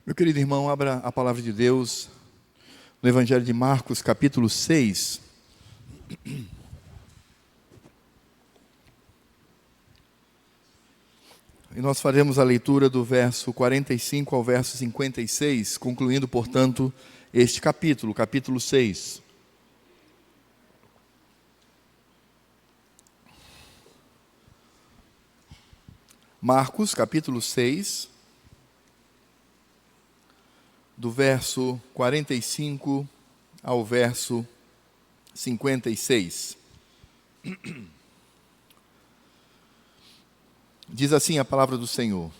Meu querido irmão, abra a palavra de Deus no Evangelho de Marcos, capítulo 6. E nós faremos a leitura do verso 45 ao verso 56, concluindo, portanto, este capítulo, capítulo 6. Marcos, capítulo 6, do verso 45 ao verso 56. Diz assim a palavra do Senhor: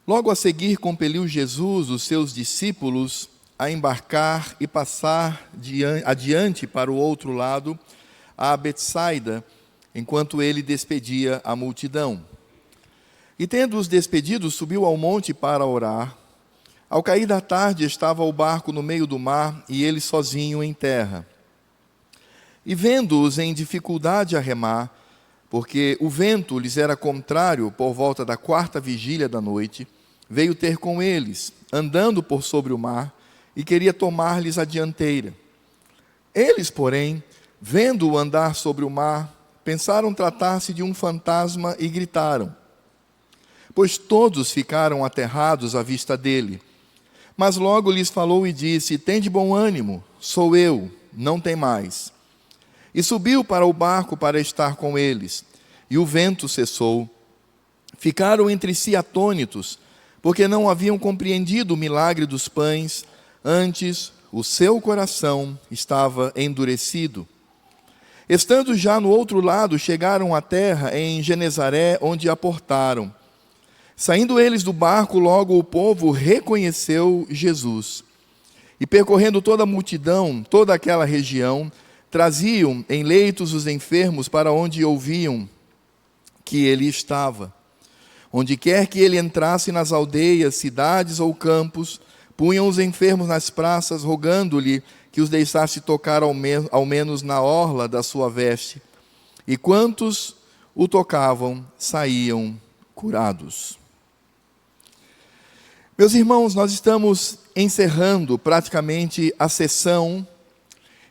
Logo a seguir compeliu Jesus os seus discípulos a embarcar e passar adiante para o outro lado, a Betsaida, enquanto ele despedia a multidão. E tendo-os despedido, subiu ao monte para orar. Ao cair da tarde, estava o barco no meio do mar e ele sozinho em terra. E vendo-os em dificuldade a remar, porque o vento lhes era contrário por volta da 4ª vigília da noite, veio ter com eles, andando por sobre o mar, e queria tomar-lhes a dianteira. Eles, porém, vendo-o andar sobre o mar, pensaram tratar-se de um fantasma e gritaram, pois todos ficaram aterrados à vista dele. Mas logo lhes falou e disse: Tende bom ânimo, sou eu, não temais. E subiu para o barco para estar com eles. E o vento cessou. Ficaram entre si atônitos, porque não haviam compreendido o milagre dos pães, antes o seu coração estava endurecido. Estando já no outro lado, chegaram à terra em Genezaré, onde aportaram. Saindo eles do barco, logo o povo reconheceu Jesus. E percorrendo toda a multidão, toda aquela região, traziam em leitos os enfermos para onde ouviam que ele estava. Onde quer que ele entrasse nas aldeias, cidades ou campos, punham os enfermos nas praças, rogando-lhe que os deixasse tocar ao menos na orla da sua veste. E quantos o tocavam, saíam curados. Meus irmãos, nós estamos encerrando praticamente a sessão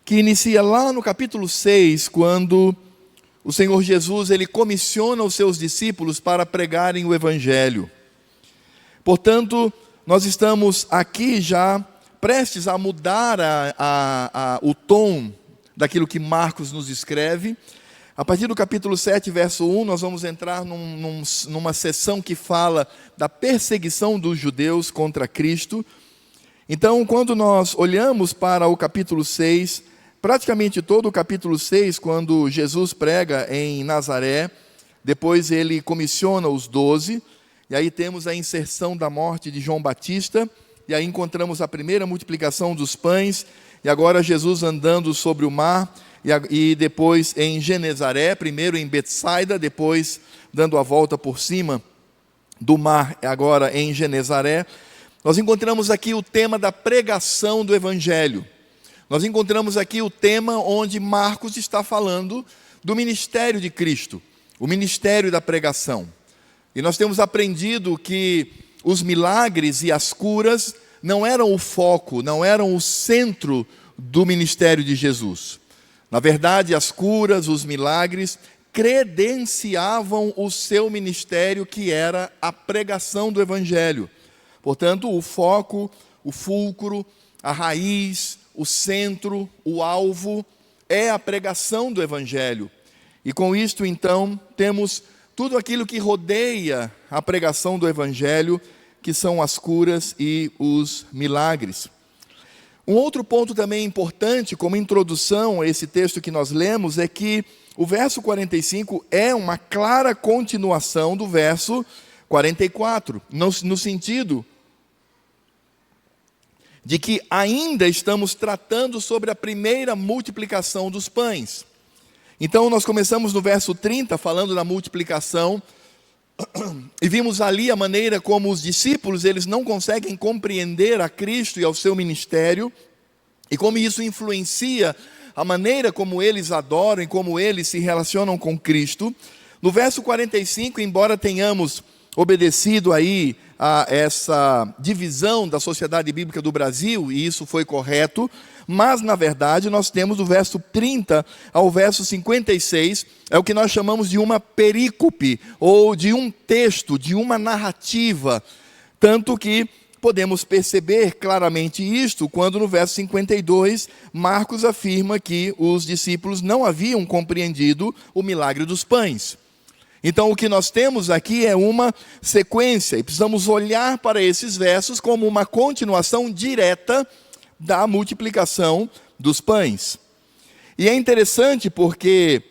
que inicia lá no capítulo 6, quando o Senhor Jesus ele comissiona os seus discípulos para pregarem o Evangelho. Portanto, nós estamos aqui já prestes a mudar o tom daquilo que Marcos nos escreve. A partir do capítulo 7, verso 1, nós vamos entrar numa sessão que fala da perseguição dos judeus contra Cristo. Então, quando nós olhamos para o capítulo 6, praticamente todo o capítulo 6, quando Jesus prega em Nazaré, depois ele comissiona os 12, e aí temos a inserção da morte de João Batista, e aí encontramos a primeira multiplicação dos pães, e agora Jesus andando sobre o mar, e depois em Genezaré, primeiro em Betsaida, depois dando a volta por cima do mar, agora em Genezaré. Nós encontramos aqui o tema da pregação do Evangelho. Nós encontramos aqui o tema onde Marcos está falando do ministério de Cristo, o ministério da pregação. E nós temos aprendido que os milagres e as curas não eram o foco, não eram o centro do ministério de Jesus. Na verdade, as curas, os milagres, credenciavam o seu ministério, que era a pregação do Evangelho. Portanto, o foco, o fulcro, a raiz, o centro, o alvo, é a pregação do Evangelho. E com isto, então, temos tudo aquilo que rodeia a pregação do Evangelho, que são as curas e os milagres. Um outro ponto também importante, como introdução a esse texto que nós lemos, é que o verso 45 é uma clara continuação do verso 44, no sentido de que ainda estamos tratando sobre a primeira multiplicação dos pães. Então nós começamos no verso 30, falando da multiplicação, e vimos ali a maneira como os discípulos, eles não conseguem compreender a Cristo e ao seu ministério, e como isso influencia a maneira como eles adoram e como eles se relacionam com Cristo. No verso 45, embora tenhamos obedecido aí a essa divisão da Sociedade Bíblica do Brasil, e isso foi correto, mas na verdade nós temos do verso 30 ao verso 56, é o que nós chamamos de uma perícope, ou de um texto, de uma narrativa, tanto que podemos perceber claramente isto quando no verso 52 Marcos afirma que os discípulos não haviam compreendido o milagre dos pães. Então o que nós temos aqui é uma sequência, e precisamos olhar para esses versos como uma continuação direta da multiplicação dos pães. E é interessante porque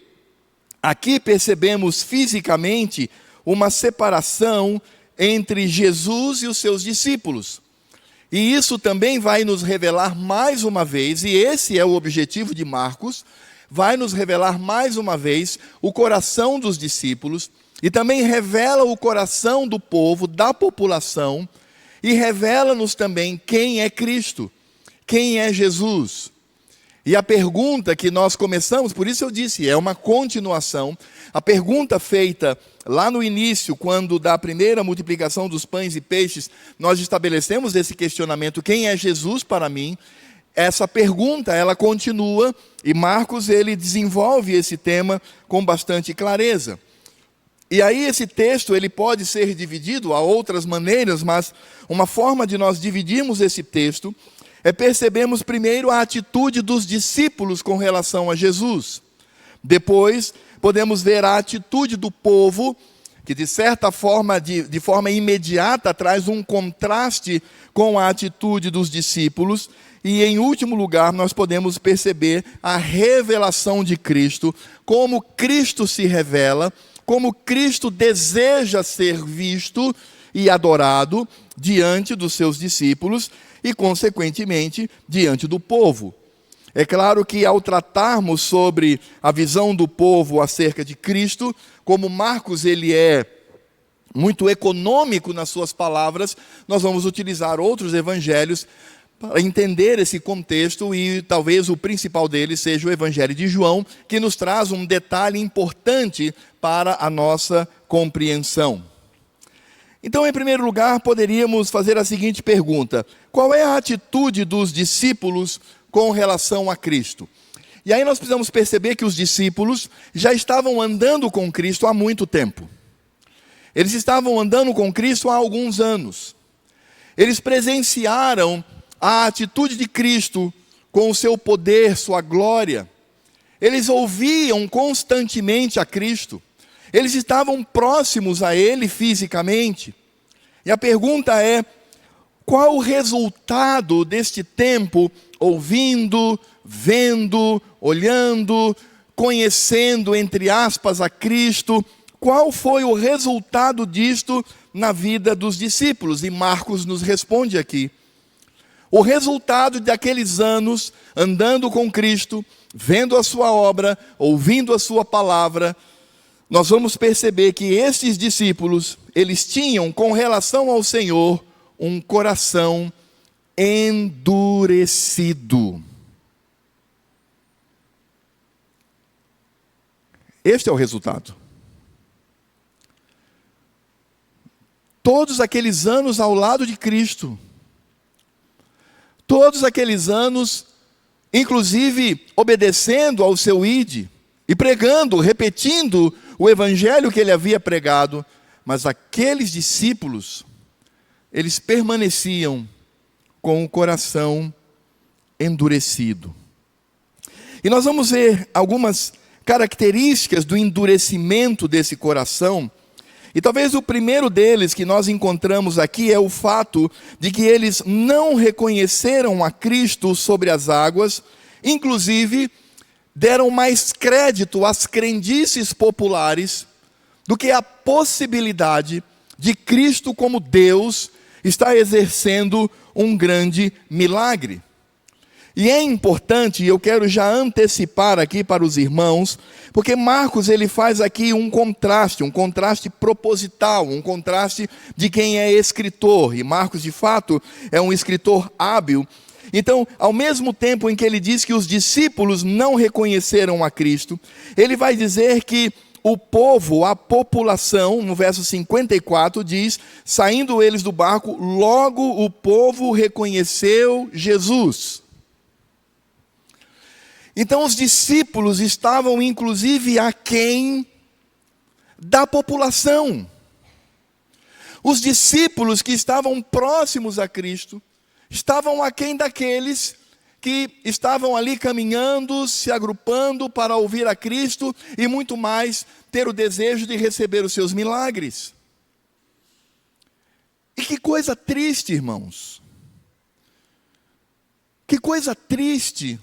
aqui percebemos fisicamente uma separação entre Jesus e os seus discípulos. E isso também vai nos revelar mais uma vez, e esse é o objetivo de Marcos, vai nos revelar mais uma vez o coração dos discípulos, e também revela o coração do povo, da população, e revela-nos também quem é Cristo, quem é Jesus. E a pergunta que nós começamos, por isso eu disse, é uma continuação. A pergunta feita lá no início, quando da primeira multiplicação dos pães e peixes, nós estabelecemos esse questionamento, quem é Jesus para mim? Essa pergunta, ela continua, e Marcos, ele desenvolve esse tema com bastante clareza. E aí esse texto, ele pode ser dividido a outras maneiras, mas uma forma de nós dividirmos esse texto é percebermos primeiro a atitude dos discípulos com relação a Jesus. Depois, podemos ver a atitude do povo, que de certa forma, de forma imediata, traz um contraste com a atitude dos discípulos. E em último lugar, nós podemos perceber a revelação de Cristo, como Cristo se revela, como Cristo deseja ser visto e adorado diante dos seus discípulos e, consequentemente, diante do povo. É claro que ao tratarmos sobre a visão do povo acerca de Cristo, como Marcos ele é muito econômico nas suas palavras, nós vamos utilizar outros evangelhos para entender esse contexto, e talvez o principal deles seja o Evangelho de João, que nos traz um detalhe importante para a nossa compreensão. Então, em primeiro lugar, poderíamos fazer a seguinte pergunta: qual é a atitude dos discípulos com relação a Cristo? E aí nós precisamos perceber que os discípulos já estavam andando com Cristo há muito tempo. Eles estavam andando com Cristo há alguns anos. Eles presenciaram a atitude de Cristo com o seu poder, sua glória. Eles ouviam constantemente a Cristo. Eles estavam próximos a Ele fisicamente. E a pergunta é: qual o resultado deste tempo, ouvindo, vendo, olhando, conhecendo, entre aspas, a Cristo? Qual foi o resultado disto na vida dos discípulos? E Marcos nos responde aqui. O resultado daqueles anos andando com Cristo, vendo a sua obra, ouvindo a sua palavra, nós vamos perceber que esses discípulos, eles tinham com relação ao Senhor um coração endurecido. Este é o resultado. Todos aqueles anos ao lado de Cristo, todos aqueles anos, inclusive obedecendo ao seu ide, e pregando, repetindo o evangelho que ele havia pregado, mas aqueles discípulos, eles permaneciam com o coração endurecido. E nós vamos ver algumas características do endurecimento desse coração. E talvez o primeiro deles que nós encontramos aqui é o fato de que eles não reconheceram a Cristo sobre as águas, inclusive deram mais crédito às crendices populares do que à possibilidade de Cristo como Deus estar exercendo um grande milagre. E é importante, e eu quero já antecipar aqui para os irmãos, porque Marcos ele faz aqui um contraste proposital, um contraste de quem é escritor. E Marcos, de fato, é um escritor hábil. Então, ao mesmo tempo em que ele diz que os discípulos não reconheceram a Cristo, ele vai dizer que o povo, a população, no verso 54 diz, saindo eles do barco, logo o povo reconheceu Jesus. Então os discípulos estavam inclusive aquém da população. Os discípulos que estavam próximos a Cristo, estavam aquém daqueles que estavam ali caminhando, se agrupando para ouvir a Cristo e muito mais, ter o desejo de receber os seus milagres. E que coisa triste, irmãos. Que coisa triste.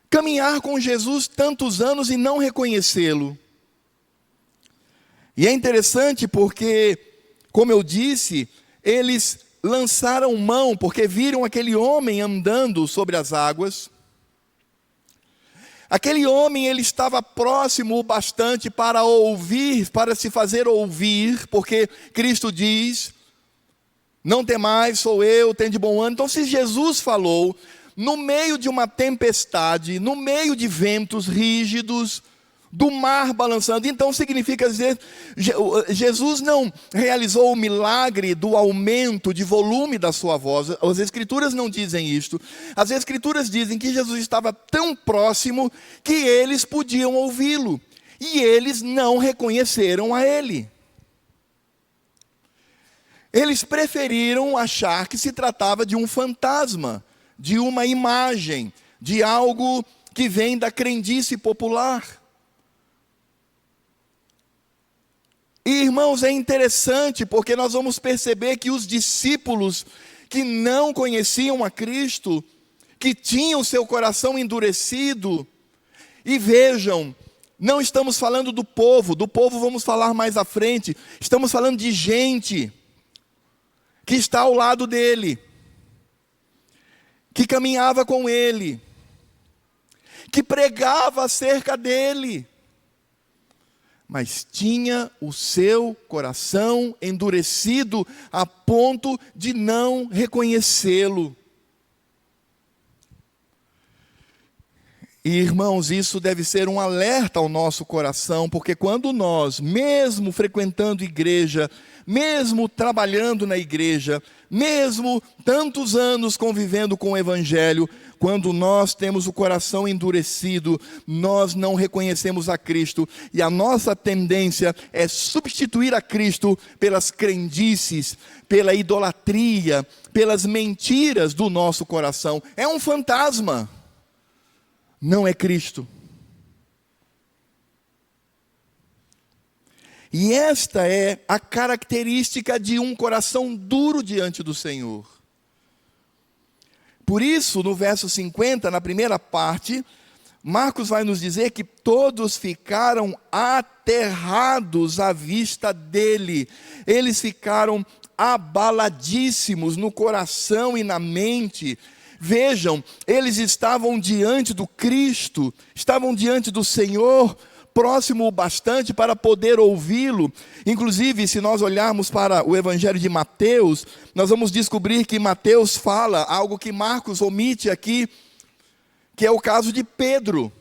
Caminhar com Jesus tantos anos e não reconhecê-lo. E é interessante porque, como eu disse, eles lançaram mão, porque viram aquele homem andando sobre as águas. Aquele homem, ele estava próximo o bastante para ouvir, para se fazer ouvir, porque Cristo diz, não temais, sou eu, tem de bom ânimo. Então se Jesus falou, no meio de uma tempestade, no meio de ventos rígidos, do mar balançando, então significa dizer, Jesus não realizou o milagre do aumento de volume da sua voz. As Escrituras não dizem isto. As Escrituras dizem que Jesus estava tão próximo que eles podiam ouvi-lo, e eles não reconheceram a ele. Eles preferiram achar que se tratava de um fantasma, de uma imagem, de algo que vem da crendice popular. E, irmãos, é interessante porque nós vamos perceber que os discípulos que não conheciam a Cristo, que tinham seu coração endurecido, e vejam, não estamos falando do povo vamos falar mais à frente, estamos falando de gente que está ao lado dele, que caminhava com ele, que pregava acerca dele, mas tinha o seu coração endurecido a ponto de não reconhecê-lo. E, irmãos, isso deve ser um alerta ao nosso coração, porque quando nós, mesmo frequentando igreja, mesmo trabalhando na igreja, mesmo tantos anos convivendo com o Evangelho, quando nós temos o coração endurecido, nós não reconhecemos a Cristo, e a nossa tendência é substituir a Cristo pelas crendices, pela idolatria, pelas mentiras do nosso coração. É um fantasma, não é Cristo. E esta é a característica de um coração duro diante do Senhor. Por isso, no verso 50, na primeira parte, Marcos vai nos dizer que todos ficaram aterrados à vista dele. Eles ficaram abaladíssimos no coração e na mente. Vejam, eles estavam diante do Cristo, estavam diante do Senhor, próximo o bastante para poder ouvi-lo. Inclusive, se nós olharmos para o Evangelho de Mateus, nós vamos descobrir que Mateus fala algo que Marcos omite aqui, que é o caso de Pedro.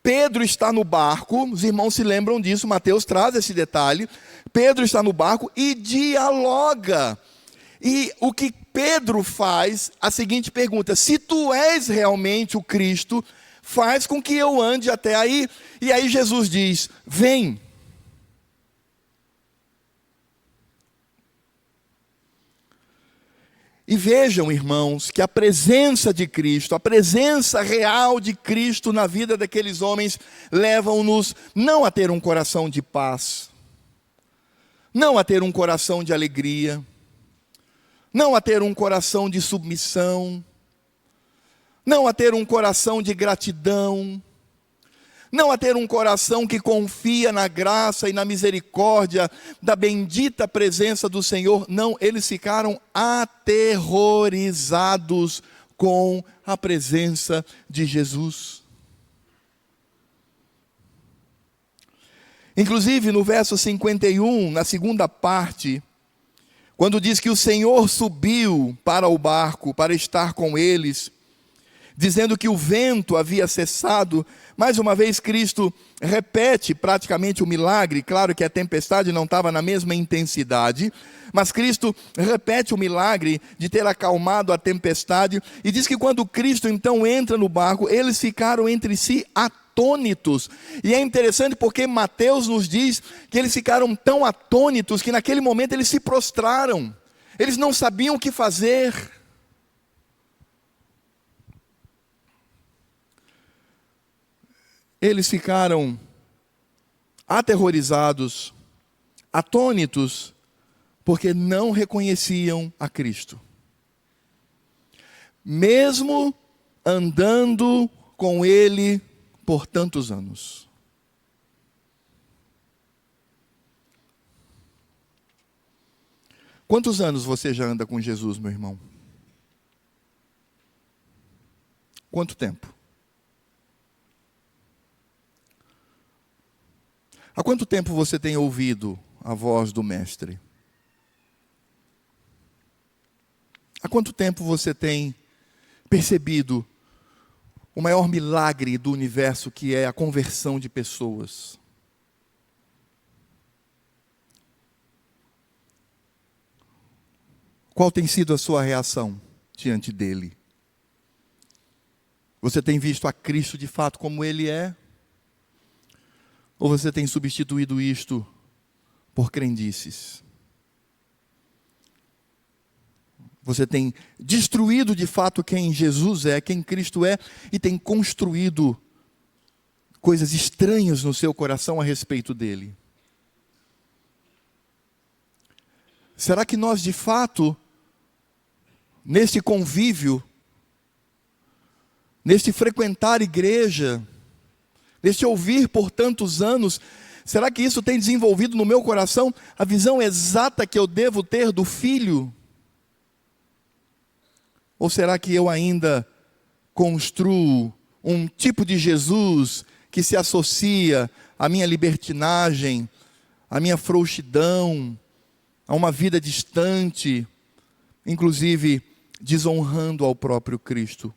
Pedro está no barco, os irmãos se lembram disso, Mateus traz esse detalhe. Pedro está no barco e dialoga. E o que Pedro faz, a seguinte pergunta: se tu és realmente o Cristo, faz com que eu ande até aí. E aí Jesus diz: vem. E vejam, irmãos, que a presença de Cristo, a presença real de Cristo na vida daqueles homens, levam-nos não a ter um coração de paz, não a ter um coração de alegria, não a ter um coração de submissão, não a ter um coração de gratidão, não a ter um coração que confia na graça e na misericórdia da bendita presença do Senhor. Não, eles ficaram aterrorizados com a presença de Jesus. Inclusive no verso 51, na segunda parte, quando diz que o Senhor subiu para o barco para estar com eles, dizendo que o vento havia cessado. Mais uma vez Cristo repete praticamente o milagre. Claro que a tempestade não estava na mesma intensidade, mas Cristo repete o milagre de ter acalmado a tempestade, e diz que quando Cristo então entra no barco, eles ficaram entre si atônitos. E é interessante porque Mateus nos diz que eles ficaram tão atônitos que naquele momento eles se prostraram. Eles não sabiam o que fazer. Eles ficaram aterrorizados, atônitos, porque não reconheciam a Cristo. Mesmo andando com Ele por tantos anos. Quantos anos você já anda com Jesus, meu irmão? Quanto tempo? Há quanto tempo você tem ouvido a voz do Mestre? Há quanto tempo você tem percebido o maior milagre do universo, que é a conversão de pessoas? Qual tem sido a sua reação diante dele? Você tem visto a Cristo de fato como Ele é? Ou você tem substituído isto por crendices? Você tem destruído de fato quem Jesus é, quem Cristo é, e tem construído coisas estranhas no seu coração a respeito dele? Será que nós de fato, neste convívio, neste frequentar igreja, neste ouvir por tantos anos, será que isso tem desenvolvido no meu coração a visão exata que eu devo ter do Filho? Ou será que eu ainda construo um tipo de Jesus que se associa à minha libertinagem, à minha frouxidão, a uma vida distante, inclusive desonrando ao próprio Cristo?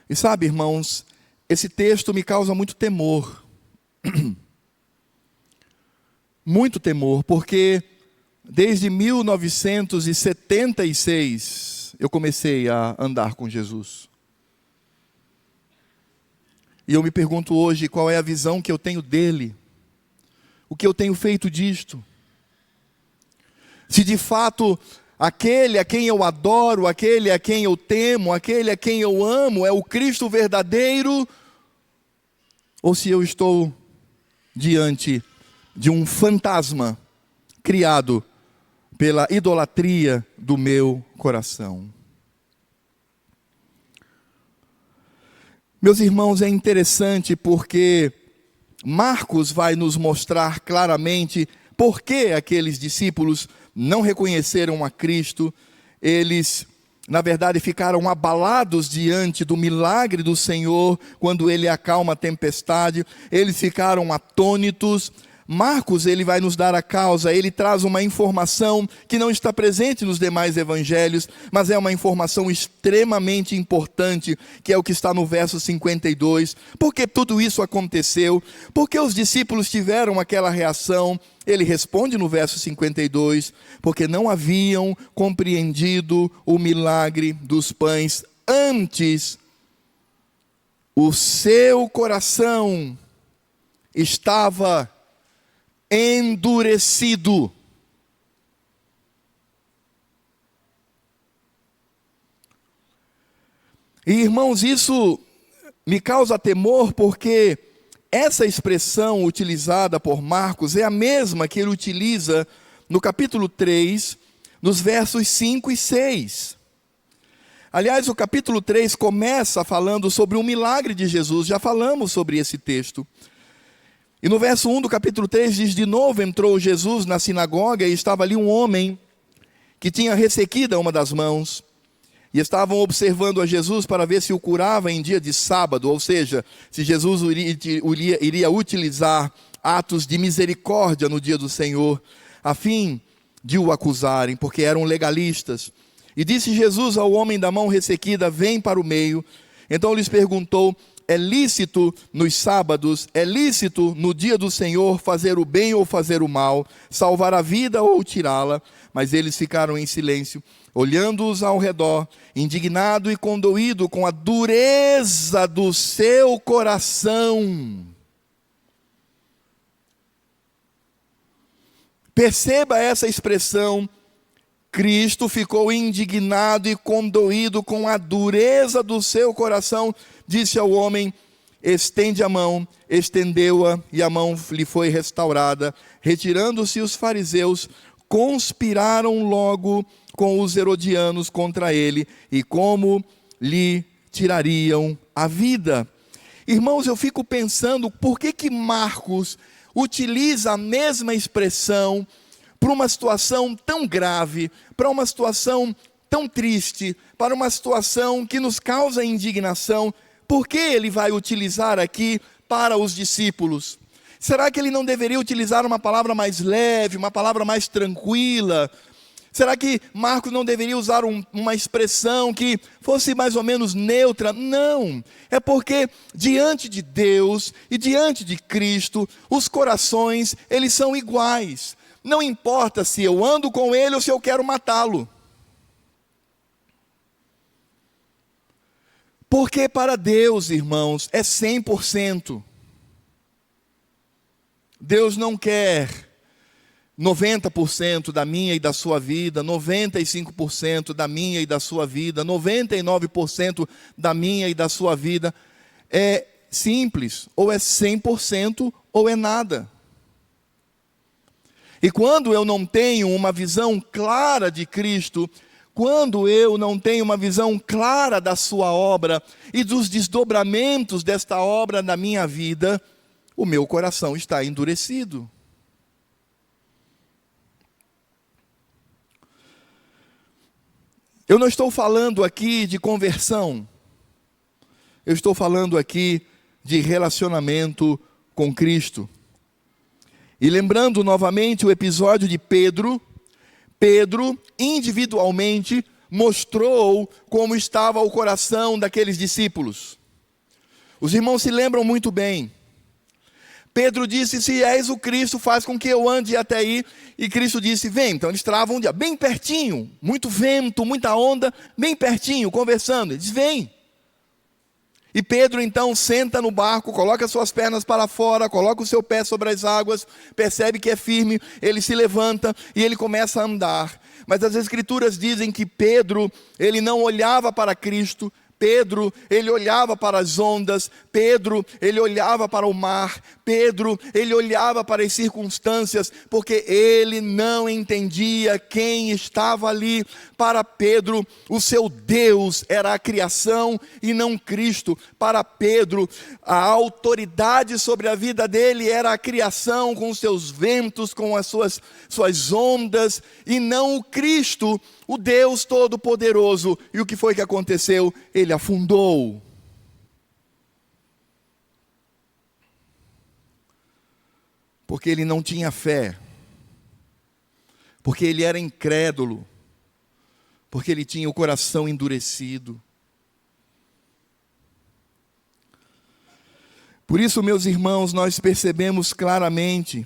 E sabe, irmãos, esse texto me causa muito temor. Muito temor, porque desde 1976 eu comecei a andar com Jesus. E eu me pergunto hoje qual é a visão que eu tenho dele. O que eu tenho feito disto? Se de fato aquele a quem eu adoro, aquele a quem eu temo, aquele a quem eu amo é o Cristo verdadeiro, ou se eu estou diante de um fantasma criado pela idolatria do meu coração. Meus irmãos, é interessante porque Marcos vai nos mostrar claramente por que aqueles discípulos não reconheceram a Cristo. Eles, na verdade, ficaram abalados diante do milagre do Senhor, quando Ele acalma a tempestade. Eles ficaram atônitos. Marcos, ele vai nos dar a causa. Ele traz uma informação que não está presente nos demais evangelhos, mas é uma informação extremamente importante, que é o que está no verso 52. Por que tudo isso aconteceu? Por que os discípulos tiveram aquela reação? Ele responde no verso 52, porque não haviam compreendido o milagre dos pães antes. O seu coração estava endurecido. E, irmãos, isso me causa temor, porque essa expressão utilizada por Marcos é a mesma que ele utiliza no capítulo 3, nos versos 5 e 6. Aliás, o capítulo 3 começa falando sobre um milagre de Jesus. Já falamos sobre esse texto. E no verso 1 do capítulo 3 diz: de novo entrou Jesus na sinagoga, e estava ali um homem que tinha ressequida uma das mãos. E estavam observando a Jesus para ver se o curava em dia de sábado, ou seja, se Jesus iria utilizar atos de misericórdia no dia do Senhor, a fim de o acusarem, porque eram legalistas. E disse Jesus ao homem da mão ressequida: vem para o meio. Então lhes perguntou: é lícito nos sábados, é lícito no dia do Senhor fazer o bem ou fazer o mal, salvar a vida ou tirá-la? Mas eles ficaram em silêncio, olhando-os ao redor, indignado e condoído com a dureza do seu coração. Perceba essa expressão: Cristo ficou indignado e condoído com a dureza do seu coração. Disse ao homem: estende a mão. Estendeu-a e a mão lhe foi restaurada. Retirando-se os fariseus, conspiraram logo com os herodianos contra ele, e como lhe tirariam a vida. Irmãos, eu fico pensando, por que Marcos utiliza a mesma expressão para uma situação tão grave, para uma situação tão triste, para uma situação que nos causa indignação? Por que ele vai utilizar aqui para os discípulos? Será que ele não deveria utilizar uma palavra mais leve, uma palavra mais tranquila? Será que Marcos não deveria usar uma expressão que fosse mais ou menos neutra? Não, é porque diante de Deus e diante de Cristo, os corações, eles são iguais. Não importa se eu ando com ele ou se eu quero matá-lo. Porque para Deus, irmãos, é 100%. Deus não quer 90% da minha e da sua vida, 95% da minha e da sua vida, 99% da minha e da sua vida. É simples, ou é 100% ou é nada. E quando eu não tenho uma visão clara de Cristo, quando eu não tenho uma visão clara da sua obra e dos desdobramentos desta obra na minha vida, o meu coração está endurecido. Eu não estou falando aqui de conversão, eu estou falando aqui de relacionamento com Cristo. E lembrando novamente o episódio de Pedro, Pedro individualmente mostrou como estava o coração daqueles discípulos. Os irmãos se lembram muito bem. Pedro disse: se és o Cristo, faz com que eu ande até aí. E Cristo disse: vem. Então eles estavam bem pertinho, muito vento, muita onda, bem pertinho, conversando. Ele diz: vem. E Pedro então senta no barco, coloca suas pernas para fora, coloca o seu pé sobre as águas, percebe que é firme, ele se levanta e ele começa a andar. Mas as Escrituras dizem que Pedro, ele não olhava para Cristo. Pedro, ele olhava para as ondas. Pedro, ele olhava para o mar. Pedro, ele olhava para as circunstâncias, porque ele não entendia quem estava ali. Para Pedro, o seu Deus era a criação e não Cristo. Para Pedro, a autoridade sobre a vida dele era a criação, com os seus ventos, com as suas ondas, e não o Cristo, o Deus Todo-Poderoso. E o que foi que aconteceu? Ele afundou. Porque ele não tinha fé. Porque ele era incrédulo. Porque ele tinha o coração endurecido. Por isso, meus irmãos, nós percebemos claramente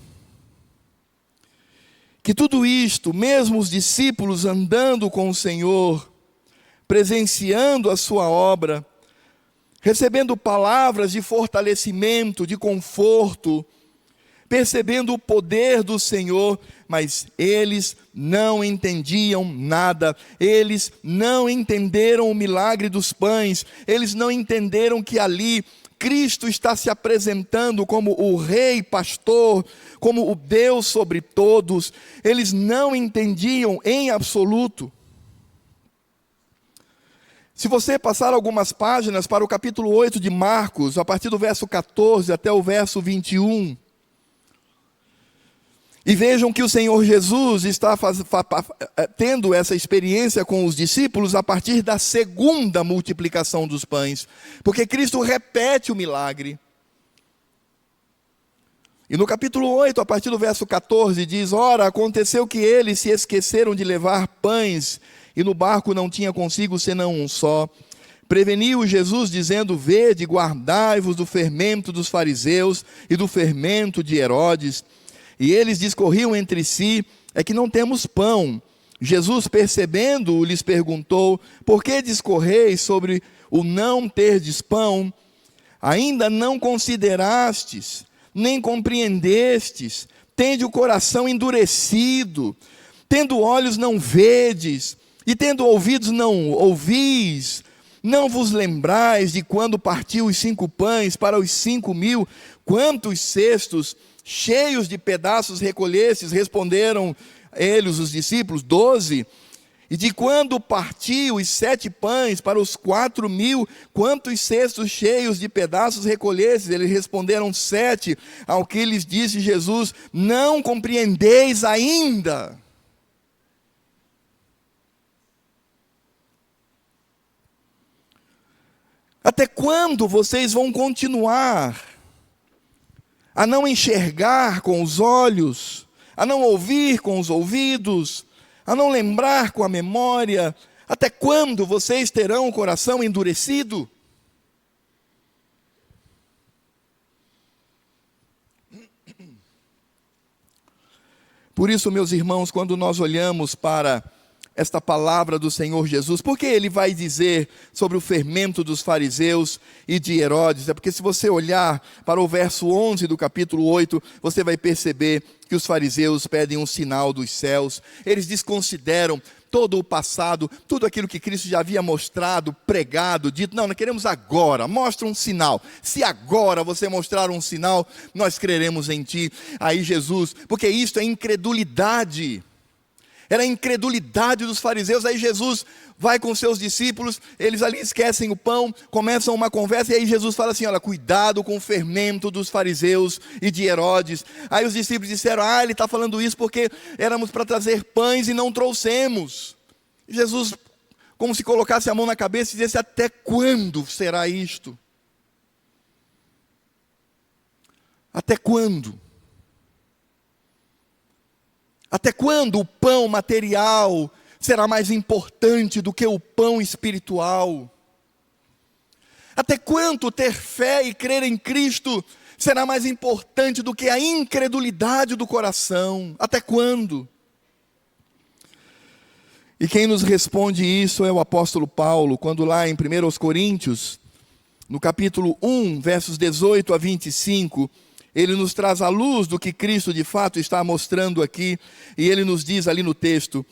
que tudo isto, mesmo os discípulos andando com o Senhor, presenciando a sua obra, recebendo palavras de fortalecimento, de conforto, percebendo o poder do Senhor, mas eles não entendiam nada. Eles não entenderam o milagre dos pães. Eles não entenderam que ali Cristo está se apresentando como o Rei Pastor, como o Deus sobre todos. Eles não entendiam em absoluto. Se você passar algumas páginas para o capítulo 8 de Marcos, a partir do verso 14 até o verso 21, e vejam que o Senhor Jesus está tendo essa experiência com os discípulos a partir da segunda multiplicação dos pães. Porque Cristo repete o milagre. E no capítulo 8, a partir do verso 14, diz: ora, aconteceu que eles se esqueceram de levar pães, e no barco não tinha consigo senão um só. Preveniu Jesus, dizendo: vede, guardai-vos do fermento dos fariseus e do fermento de Herodes. E eles discorriam entre si: é que não temos pão. Jesus, percebendo-o, lhes perguntou: por que discorreis sobre o não terdes pão? Ainda não considerastes, nem compreendestes, tende o coração endurecido, tendo olhos não vedes, e tendo ouvidos não ouvis. Não vos lembrais de quando partiu os 5 pães para os 5.000, quantos cestos cheios de pedaços recolhestes? Responderam eles, os discípulos: 12. E de quando partiu os 7 pães para os 4.000, quantos cestos cheios de pedaços recolhestes? Eles responderam: 7. Ao que lhes disse Jesus: não compreendeis ainda? Até quando vocês vão continuar a não enxergar com os olhos, a não ouvir com os ouvidos, a não lembrar com a memória? Até quando vocês terão o coração endurecido? Por isso, meus irmãos, quando nós olhamos para esta palavra do Senhor Jesus, porque ele vai dizer sobre o fermento dos fariseus e de Herodes? É porque se você olhar para o verso 11 do capítulo 8, você vai perceber que os fariseus pedem um sinal dos céus. Eles desconsideram todo o passado, tudo aquilo que Cristo já havia mostrado, pregado, dito. Não, nós queremos agora, mostra um sinal. Se agora você mostrar um sinal, nós creremos em ti. Aí Jesus, porque isto é incredulidade. Era a incredulidade dos fariseus. Aí Jesus vai com seus discípulos, eles ali esquecem o pão, começam uma conversa, e aí Jesus fala assim: olha, cuidado com o fermento dos fariseus e de Herodes. Aí os discípulos disseram: ele está falando isso porque éramos para trazer pães e não trouxemos. Jesus, como se colocasse a mão na cabeça e dissesse: até quando será isto? Até quando? Até quando o pão material será mais importante do que o pão espiritual? Até quando ter fé e crer em Cristo será mais importante do que a incredulidade do coração? Até quando? E quem nos responde isso é o apóstolo Paulo, quando lá em 1 Coríntios, no capítulo 1, versos 18 a 25, ele nos traz a luz do que Cristo de fato está mostrando aqui, e ele nos diz ali no texto: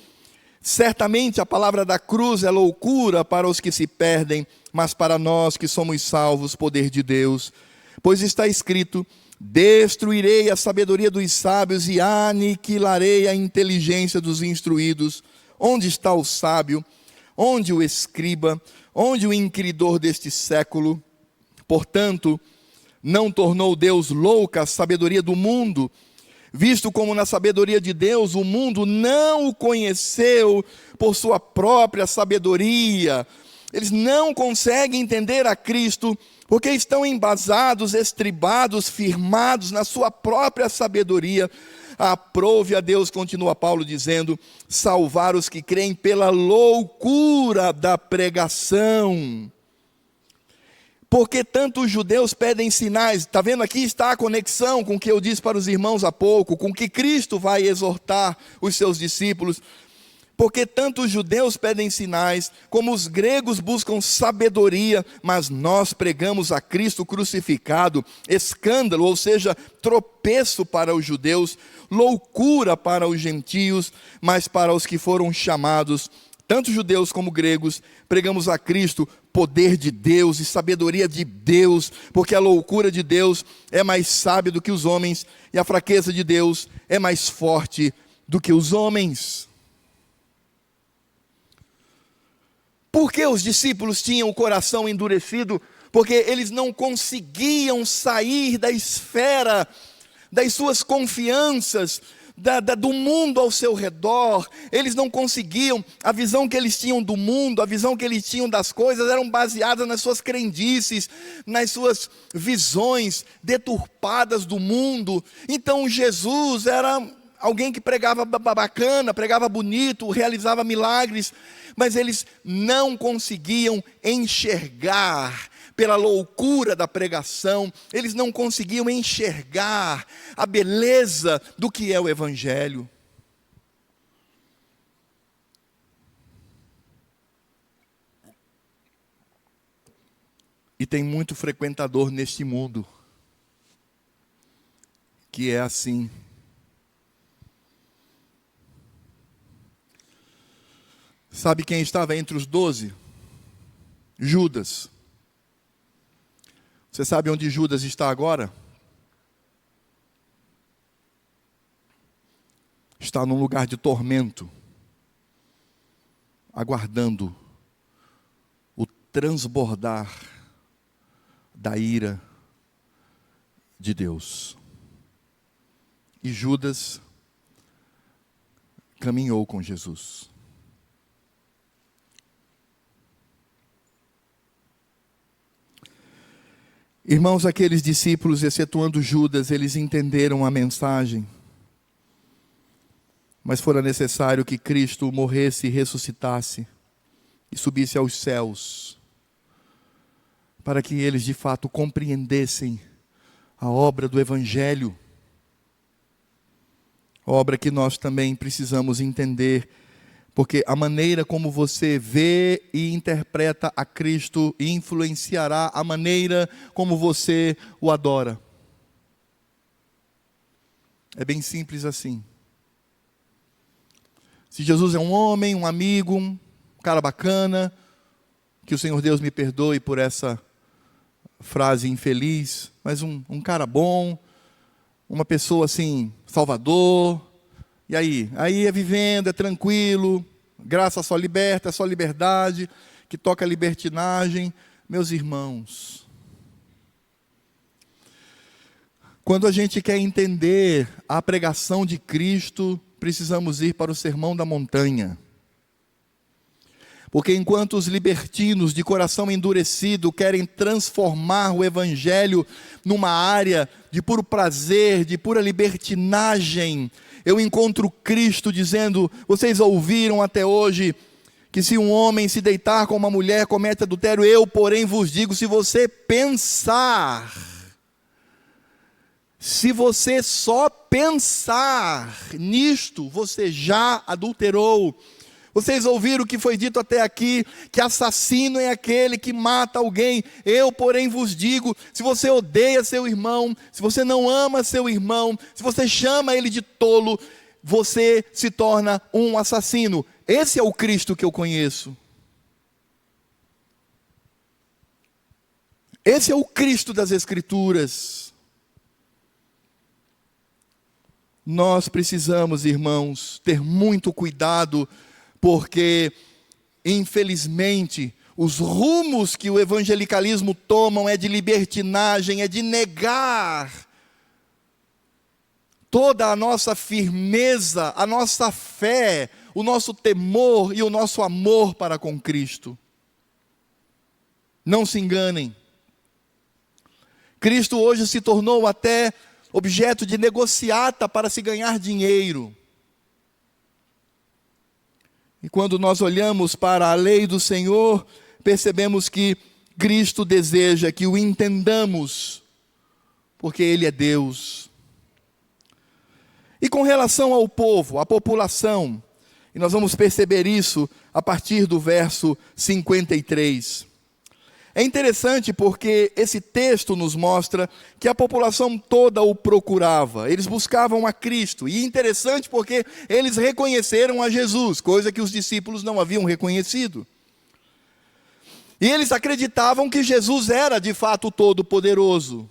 certamente a palavra da cruz é loucura para os que se perdem, mas para nós que somos salvos, poder de Deus. Pois está escrito: destruirei a sabedoria dos sábios e aniquilarei a inteligência dos instruídos. Onde está o sábio? Onde o escriba? Onde o inquiridor deste século? Portanto, não tornou Deus louca a sabedoria do mundo, visto como na sabedoria de Deus o mundo não o conheceu por sua própria sabedoria. Eles não conseguem entender a Cristo, porque estão embasados, estribados, firmados na sua própria sabedoria. Aprove a Deus, continua Paulo dizendo, salvar os que creem pela loucura da pregação. Porque tanto os judeus pedem sinais. Está vendo aqui? Está a conexão com o que eu disse para os irmãos há pouco, com o que Cristo vai exortar os seus discípulos. Porque tanto os judeus pedem sinais, como os gregos buscam sabedoria, mas nós pregamos a Cristo crucificado, escândalo, ou seja, tropeço para os judeus, loucura para os gentios, mas para os que foram chamados, tanto judeus como gregos, pregamos a Cristo, poder de Deus e sabedoria de Deus, porque a loucura de Deus é mais sábia do que os homens, e a fraqueza de Deus é mais forte do que os homens. Por que os discípulos tinham o coração endurecido? Porque eles não conseguiam sair da esfera das suas confianças, do mundo ao seu redor. Eles não conseguiam, a visão que eles tinham do mundo, a visão que eles tinham das coisas, eram baseadas nas suas crendices, nas suas visões deturpadas do mundo. Então Jesus era alguém que pregava bacana, pregava bonito, realizava milagres, mas eles não conseguiam enxergar pela loucura da pregação, eles não conseguiam enxergar a beleza do que é o Evangelho. E tem muito frequentador neste mundo que é assim. Sabe quem estava entre os 12? Judas. Você sabe onde Judas está agora? Está num lugar de tormento, aguardando o transbordar da ira de Deus. E Judas caminhou com Jesus. Irmãos, aqueles discípulos, excetuando Judas, eles entenderam a mensagem. Mas fora necessário que Cristo morresse e ressuscitasse e subisse aos céus, para que eles de fato compreendessem a obra do Evangelho, obra que nós também precisamos entender, porque a maneira como você vê e interpreta a Cristo influenciará a maneira como você o adora. É bem simples assim. Se Jesus é um homem, um amigo, um cara bacana, que o Senhor Deus me perdoe por essa frase infeliz, mas um cara bom, uma pessoa assim, salvador. E aí? Aí é vivendo, é tranquilo, graça só liberta, é só liberdade, que toca a libertinagem. Meus irmãos, quando a gente quer entender a pregação de Cristo, precisamos ir para o Sermão da Montanha. Porque enquanto os libertinos de coração endurecido querem transformar o Evangelho numa área de puro prazer, de pura libertinagem, eu encontro Cristo dizendo: vocês ouviram até hoje que se um homem se deitar com uma mulher comete adultério, eu porém vos digo, se você pensar, se você só pensar nisto, você já adulterou. Vocês ouviram o que foi dito até aqui, que assassino é aquele que mata alguém. Eu, porém, vos digo, se você odeia seu irmão, se você não ama seu irmão, se você chama ele de tolo, você se torna um assassino. Esse é o Cristo que eu conheço. Esse é o Cristo das Escrituras. Nós precisamos, irmãos, ter muito cuidado, porque, infelizmente, os rumos que o evangelicalismo toma é de libertinagem, é de negar toda a nossa firmeza, a nossa fé, o nosso temor e o nosso amor para com Cristo. Não se enganem. Cristo hoje se tornou até objeto de negociata para se ganhar dinheiro. E quando nós olhamos para a lei do Senhor, percebemos que Cristo deseja que o entendamos, porque Ele é Deus. E com relação ao povo, à população, e nós vamos perceber isso a partir do verso 53. É interessante porque esse texto nos mostra que a população toda o procurava. Eles buscavam a Cristo. E interessante porque eles reconheceram a Jesus, coisa que os discípulos não haviam reconhecido. E eles acreditavam que Jesus era de fato o Todo-Poderoso.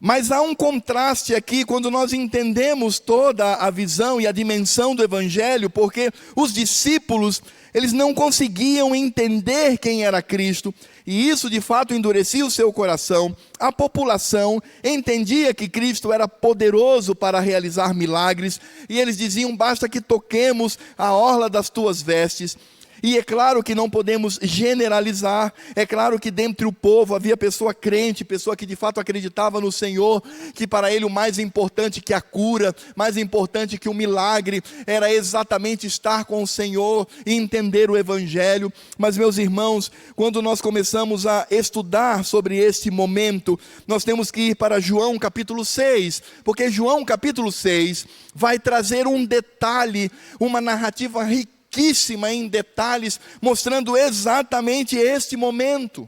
Mas há um contraste aqui quando nós entendemos toda a visão e a dimensão do Evangelho, porque os discípulos, eles não conseguiam entender quem era Cristo, e isso de fato endurecia o seu coração. A população entendia que Cristo era poderoso para realizar milagres, e eles diziam: basta que toquemos a orla das tuas vestes. E é claro que não podemos generalizar, é claro que dentre o povo havia pessoa crente, pessoa que de fato acreditava no Senhor, que para ele o mais importante que a cura, mais importante que o milagre, era exatamente estar com o Senhor e entender o Evangelho. Mas meus irmãos, quando nós começamos a estudar sobre este momento, nós temos que ir para João capítulo 6, porque João capítulo 6 vai trazer um detalhe, uma narrativa riquíssima em detalhes, mostrando exatamente este momento.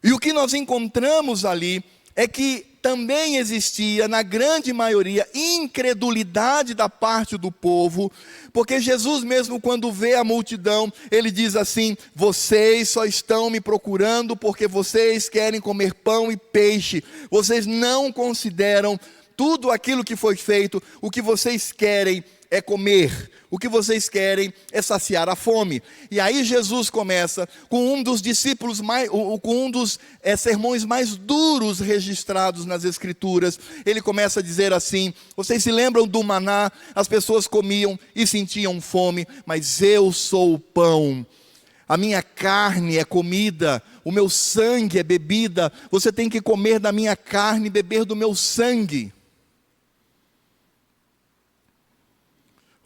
E o que nós encontramos ali é que também existia, na grande maioria, incredulidade da parte do povo, porque Jesus mesmo, quando vê a multidão, ele diz assim: vocês só estão me procurando porque vocês querem comer pão e peixe, vocês não consideram tudo aquilo que foi feito. O que vocês querem é comer, o que vocês querem é saciar a fome. E aí Jesus começa com um dos discípulos, com um dos sermões mais duros registrados nas Escrituras. Ele começa a dizer assim: vocês se lembram do maná? As pessoas comiam e sentiam fome, mas eu sou o pão. A minha carne é comida, o meu sangue é bebida. Você tem que comer da minha carne e beber do meu sangue.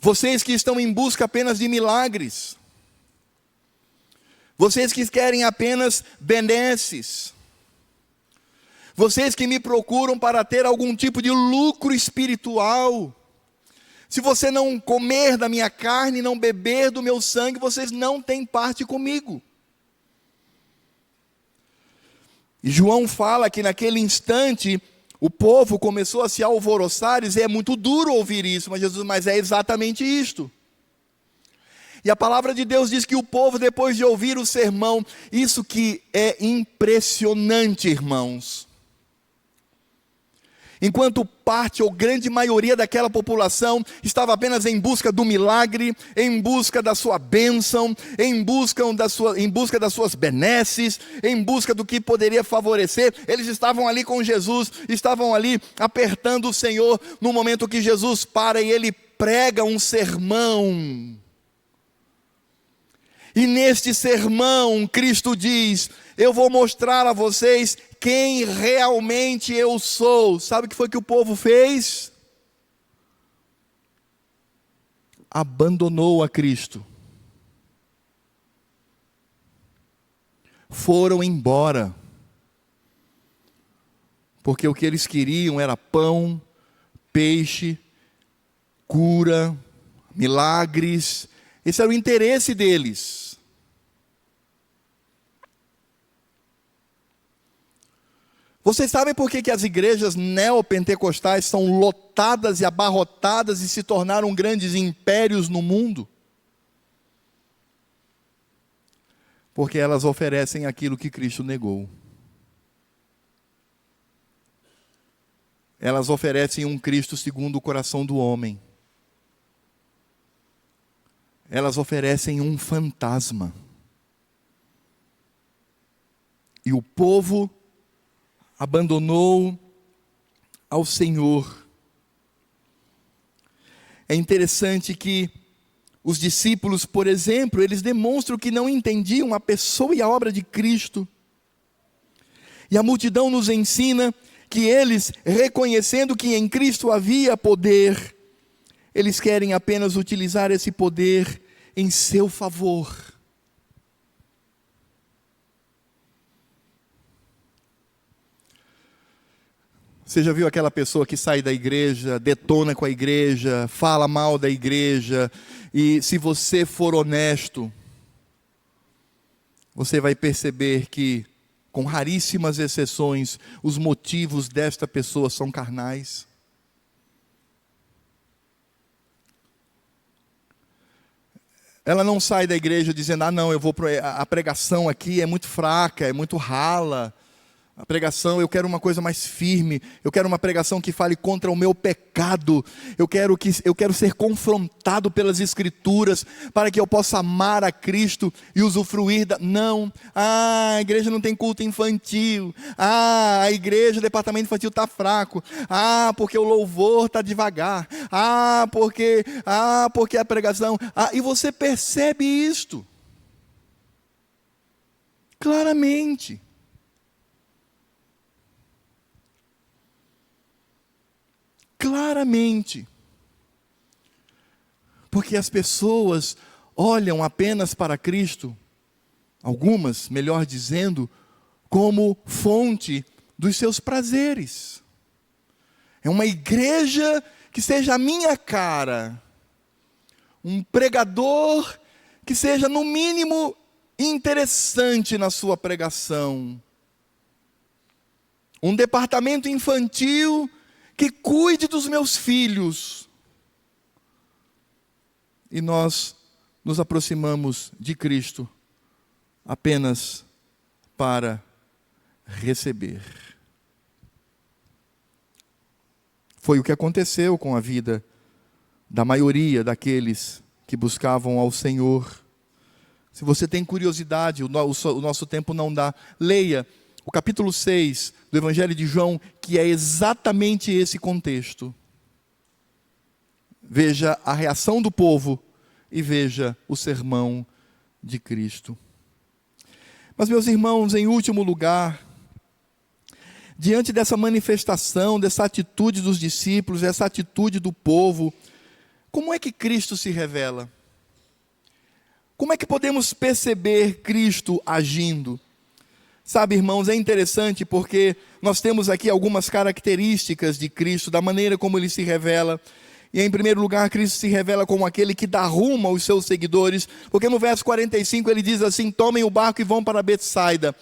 Vocês que estão em busca apenas de milagres, vocês que querem apenas benesses, vocês que me procuram para ter algum tipo de lucro espiritual, se você não comer da minha carne, não beber do meu sangue, vocês não têm parte comigo. E João fala que naquele instante o povo começou a se alvoroçar e dizer: é muito duro ouvir isso, mas é exatamente isto. E a palavra de Deus diz que o povo, depois de ouvir o sermão, isso que é impressionante, irmãos. Enquanto parte ou grande maioria daquela população estava apenas em busca do milagre, em busca da sua bênção, em busca das suas benesses, em busca do que poderia favorecer, eles estavam ali com Jesus, estavam ali apertando o Senhor, no momento que Jesus para e ele prega um sermão. E neste sermão, Cristo diz: eu vou mostrar a vocês quem realmente eu sou. Sabe o que foi que o povo fez? Abandonou a Cristo. Foram embora. Porque o que eles queriam era pão, peixe, cura, milagres. Esse era o interesse deles. Vocês sabem por que as igrejas neopentecostais são lotadas e abarrotadas e se tornaram grandes impérios no mundo? Porque elas oferecem aquilo que Cristo negou. Elas oferecem um Cristo segundo o coração do homem. Elas oferecem um fantasma. E o povo abandonou ao Senhor. É interessante que os discípulos, por exemplo, eles demonstram que não entendiam a pessoa e a obra de Cristo. E a multidão nos ensina que eles, reconhecendo que em Cristo havia poder, eles querem apenas utilizar esse poder em seu favor. Você já viu aquela pessoa que sai da igreja, detona com a igreja, fala mal da igreja, e se você for honesto, você vai perceber que, com raríssimas exceções, os motivos desta pessoa são carnais. Ela não sai da igreja dizendo: não, a pregação aqui é muito fraca, é muito rala, A pregação, eu quero uma coisa mais firme, eu quero uma pregação que fale contra o meu pecado, eu quero ser confrontado pelas Escrituras, para que eu possa amar a Cristo e usufruir Não, a igreja não tem culto infantil, a igreja, o departamento infantil está fraco, porque o louvor está devagar, porque a pregação, e você percebe isto, claramente. Claramente, porque as pessoas olham apenas para Cristo, algumas, melhor dizendo, como fonte dos seus prazeres. É uma igreja que seja a minha cara, um pregador que seja no mínimo interessante na sua pregação, um departamento infantil que cuide dos meus filhos. E nós nos aproximamos de Cristo apenas para receber. Foi o que aconteceu com a vida da maioria daqueles que buscavam ao Senhor. Se você tem curiosidade, o nosso tempo não dá, leia o capítulo 6 do Evangelho de João, que é exatamente esse contexto. Veja a reação do povo e veja o sermão de Cristo. Mas, meus irmãos, em último lugar, diante dessa manifestação, dessa atitude dos discípulos, essa atitude do povo, como é que Cristo se revela? Como é que podemos perceber Cristo agindo? Sabe, irmãos, é interessante porque nós temos aqui algumas características de Cristo, da maneira como Ele se revela. E em primeiro lugar, Cristo se revela como aquele que dá rumo aos seus seguidores, porque no verso 45 ele diz assim: tomem o barco e vão para Betsaida.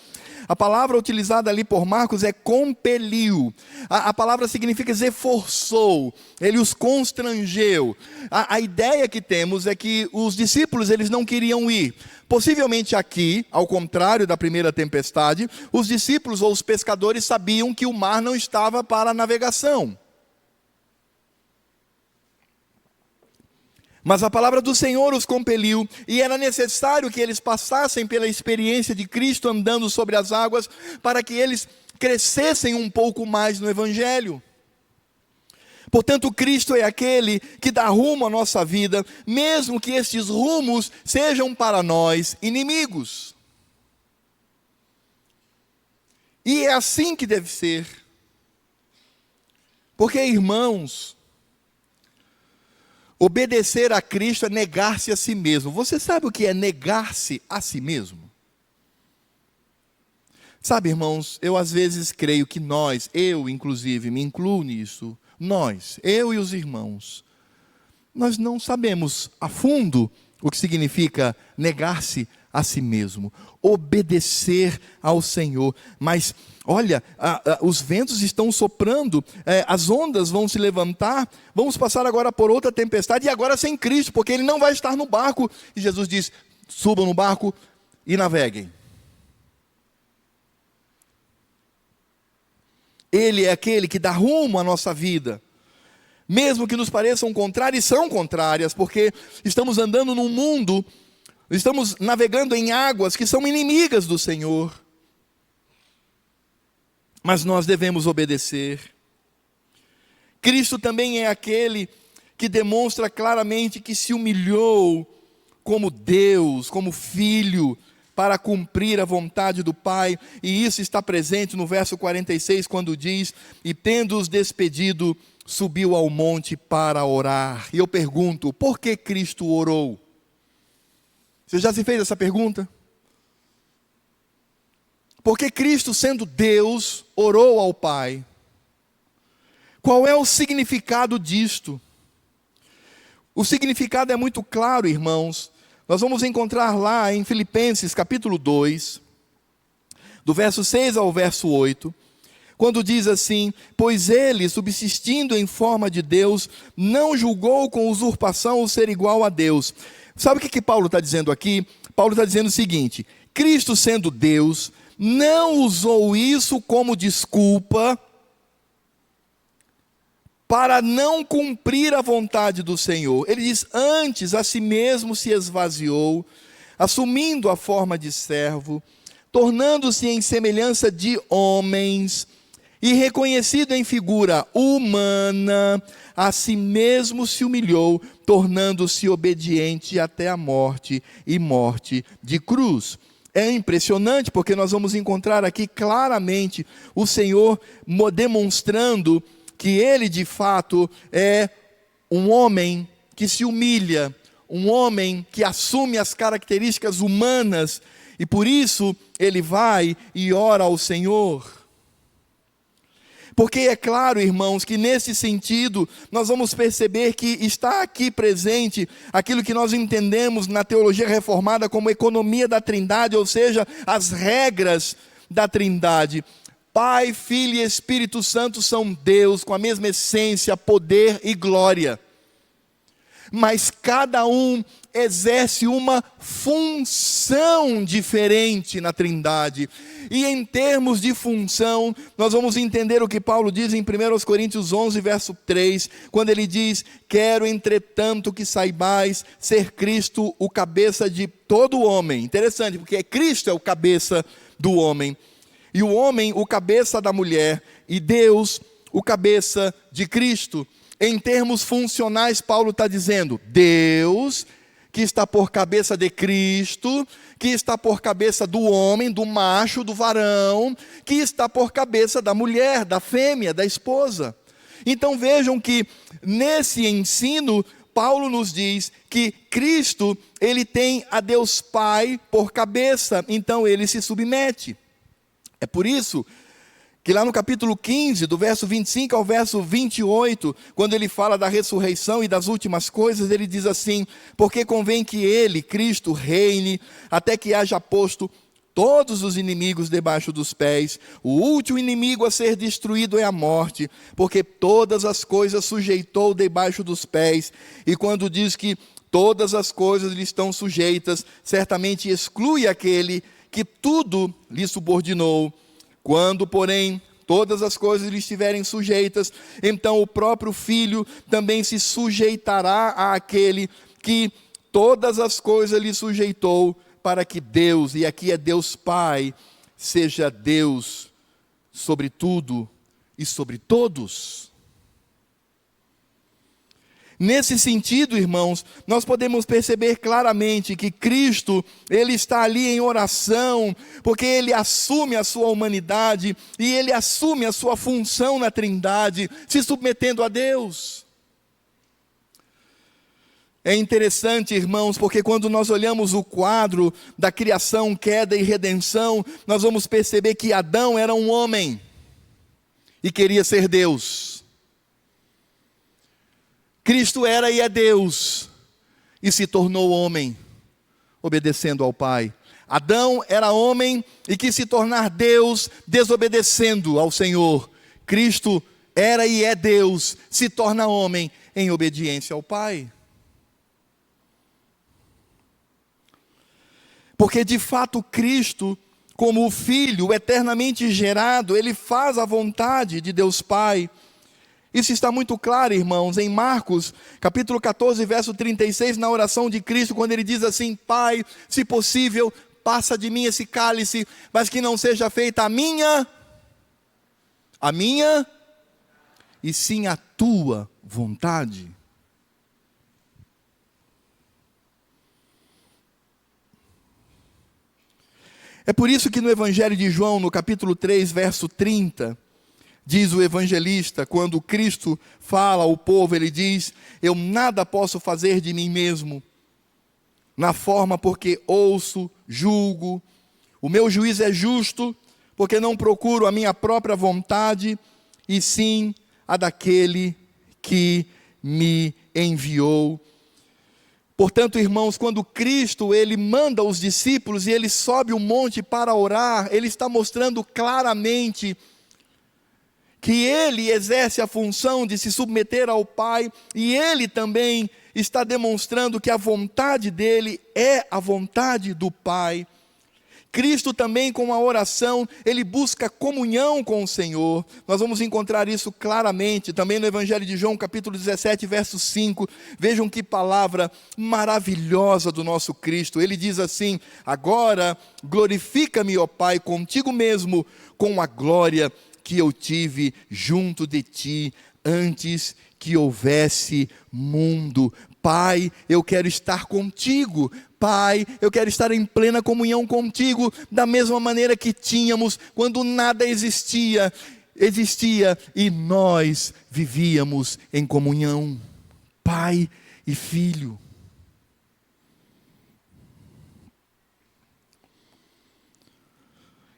A palavra utilizada ali por Marcos é compeliu. A palavra significa dizer forçou, ele os constrangeu. A ideia que temos é que os discípulos eles não queriam ir. Possivelmente aqui, ao contrário da primeira tempestade, os discípulos ou os pescadores sabiam que o mar não estava para a navegação. Mas a palavra do Senhor os compeliu, e era necessário que eles passassem pela experiência de Cristo andando sobre as águas, para que eles crescessem um pouco mais no Evangelho. Portanto, Cristo é aquele que dá rumo à nossa vida, mesmo que estes rumos sejam para nós inimigos. E é assim que deve ser. Porque, irmãos, obedecer a Cristo é negar-se a si mesmo. Você sabe o que é negar-se a si mesmo? Sabe, irmãos, eu às vezes creio que nós, eu inclusive me incluo nisso, eu e os irmãos, nós não sabemos a fundo o que significa negar-se a si mesmo, obedecer ao Senhor. Mas olha, os ventos estão soprando, as ondas vão se levantar, vamos passar agora por outra tempestade, e agora sem Cristo, porque Ele não vai estar no barco. E Jesus diz: subam no barco e naveguem. Ele é aquele que dá rumo à nossa vida, mesmo que nos pareçam contrárias, e são contrárias, porque estamos andando num mundo, estamos navegando em águas que são inimigas do Senhor. Mas nós devemos obedecer. Cristo também é aquele que demonstra claramente que se humilhou como Deus, como Filho, para cumprir a vontade do Pai. E isso está presente no verso 46, quando diz: e tendo-os despedido, subiu ao monte para orar. E eu pergunto, por que Cristo orou? Você já se fez essa pergunta? Porque Cristo, sendo Deus, orou ao Pai. Qual é o significado disto? O significado é muito claro, irmãos. Nós vamos encontrar lá em Filipenses capítulo 2, do verso 6 ao verso 8, quando diz assim: pois ele, subsistindo em forma de Deus, não julgou com usurpação o ser igual a Deus. Sabe o que Paulo está dizendo aqui? Paulo está dizendo o seguinte: Cristo, sendo Deus, não usou isso como desculpa para não cumprir a vontade do Senhor. Ele diz: antes a si mesmo se esvaziou, assumindo a forma de servo, tornando-se em semelhança de homens, e reconhecido em figura humana, a si mesmo se humilhou, tornando-se obediente até a morte, e morte de cruz. É impressionante, porque nós vamos encontrar aqui claramente o Senhor demonstrando que Ele de fato é um homem que se humilha, um homem que assume as características humanas, e por isso Ele vai e ora ao Senhor. Porque é claro, irmãos, que nesse sentido, nós vamos perceber que está aqui presente aquilo que nós entendemos na teologia reformada como economia da Trindade, ou seja, as regras da Trindade. Pai, Filho e Espírito Santo são Deus, com a mesma essência, poder e glória. Mas cada um exerce uma função diferente na Trindade. E em termos de função, nós vamos entender o que Paulo diz em 1 Coríntios 11, verso 3, quando ele diz: quero, entretanto, que saibais ser Cristo o cabeça de todo homem. Interessante, porque Cristo é o cabeça do homem, e o homem o cabeça da mulher, e Deus o cabeça de Cristo. Em termos funcionais, Paulo está dizendo: Deus, que está por cabeça de Cristo, que está por cabeça do homem, do macho, do varão, que está por cabeça da mulher, da fêmea, da esposa. Então vejam que nesse ensino, Paulo nos diz que Cristo, ele tem a Deus Pai por cabeça, então ele se submete. É por isso que lá no capítulo 15, do verso 25 ao verso 28, quando ele fala da ressurreição e das últimas coisas, ele diz assim: porque convém que ele, Cristo, reine, até que haja posto todos os inimigos debaixo dos pés. O último inimigo a ser destruído é a morte, porque todas as coisas sujeitou debaixo dos pés. E quando diz que todas as coisas lhe estão sujeitas, certamente exclui aquele que tudo lhe subordinou. Quando, porém, todas as coisas lhe estiverem sujeitas, então o próprio Filho também se sujeitará àquele que todas as coisas lhe sujeitou, para que Deus, e aqui é Deus Pai, seja Deus sobre tudo e sobre todos. Nesse sentido, irmãos, nós podemos perceber claramente que Cristo, ele está ali em oração, porque ele assume a sua humanidade e ele assume a sua função na Trindade, se submetendo a Deus. É interessante, irmãos, porque quando nós olhamos o quadro da criação, queda e redenção, nós vamos perceber que Adão era um homem e queria ser Deus. Cristo era e é Deus, e se tornou homem, obedecendo ao Pai. Adão era homem e quis se tornar Deus, desobedecendo ao Senhor. Cristo era e é Deus, se torna homem em obediência ao Pai. Porque de fato Cristo, como o Filho eternamente gerado, ele faz a vontade de Deus Pai. Isso está muito claro, irmãos, em Marcos, capítulo 14, verso 36, na oração de Cristo, quando ele diz assim: Pai, se possível, passa de mim esse cálice, mas que não seja feita a minha, e sim a tua vontade. É por isso que no Evangelho de João, no capítulo 3, verso 30, diz o evangelista, quando Cristo fala ao povo, ele diz: eu nada posso fazer de mim mesmo, na forma porque ouço, julgo, o meu juízo é justo, porque não procuro a minha própria vontade, e sim a daquele que me enviou. Portanto, irmãos, quando Cristo, ele manda os discípulos e ele sobe o monte para orar, ele está mostrando claramente que ele exerce a função de se submeter ao Pai, e ele também está demonstrando que a vontade dele é a vontade do Pai, Cristo também, com a oração, ele busca comunhão com o Senhor. Nós vamos encontrar isso claramente também no Evangelho de João, capítulo 17, verso 5. Vejam que palavra maravilhosa do nosso Cristo. Ele diz assim: agora glorifica-me, ó Pai, contigo mesmo, com a glória que eu tive junto de ti, antes que houvesse mundo. Pai, eu quero estar contigo. Pai, eu quero estar em plena comunhão contigo, da mesma maneira que tínhamos quando nada existia e nós vivíamos em comunhão. Pai e Filho.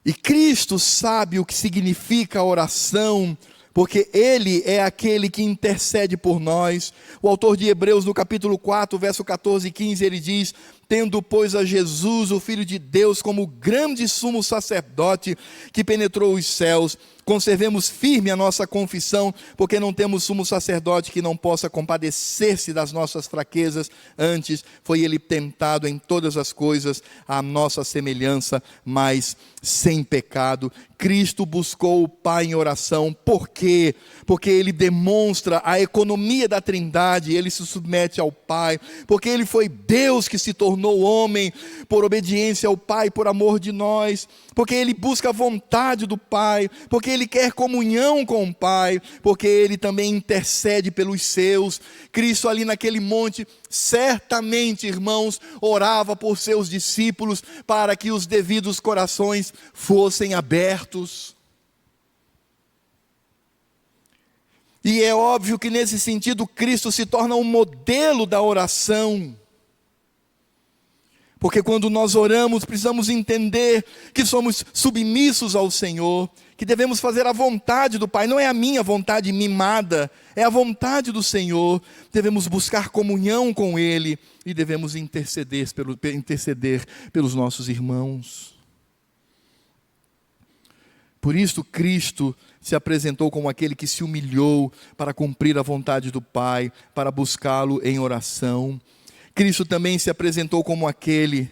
E Cristo sabe o que significa a oração, porque Ele é aquele que intercede por nós. O autor de Hebreus, no capítulo 4, verso 14 e 15, ele diz: tendo, pois, a Jesus, o Filho de Deus, como grande sumo sacerdote que penetrou os céus, conservemos firme a nossa confissão, porque não temos sumo sacerdote que não possa compadecer-se das nossas fraquezas. Antes foi ele tentado em todas as coisas, à nossa semelhança, mas sem pecado. Cristo buscou o Pai em oração. Por quê? Porque ele demonstra a economia da Trindade, ele se submete ao Pai, porque ele foi Deus que se tornou homem, por obediência ao Pai, por amor de nós, porque ele busca a vontade do Pai, porque ele quer comunhão com o Pai, porque ele também intercede pelos seus. Cristo ali naquele monte, certamente, irmãos, orava por seus discípulos, para que os devidos corações fossem abertos. E é óbvio que nesse sentido Cristo se torna um modelo da oração. Porque quando nós oramos, precisamos entender que somos submissos ao Senhor, que devemos fazer a vontade do Pai. Não é a minha vontade mimada, é a vontade do Senhor. Devemos buscar comunhão com Ele e devemos interceder pelos nossos irmãos. Por isso Cristo se apresentou como aquele que se humilhou para cumprir a vontade do Pai, para buscá-lo em oração. Cristo também se apresentou como aquele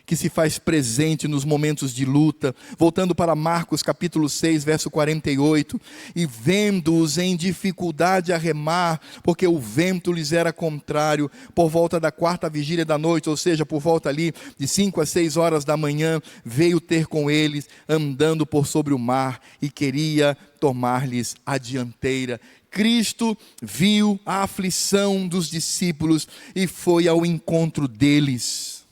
que se faz presente nos momentos de luta. Voltando para Marcos capítulo 6, verso 48, e vendo-os em dificuldade a remar, porque o vento lhes era contrário, por volta da 4ª vigília da noite, ou seja, por volta ali de 5 a 6 horas da manhã, veio ter com eles, andando por sobre o mar, e queria tomar-lhes a dianteira. Cristo viu a aflição dos discípulos e foi ao encontro deles.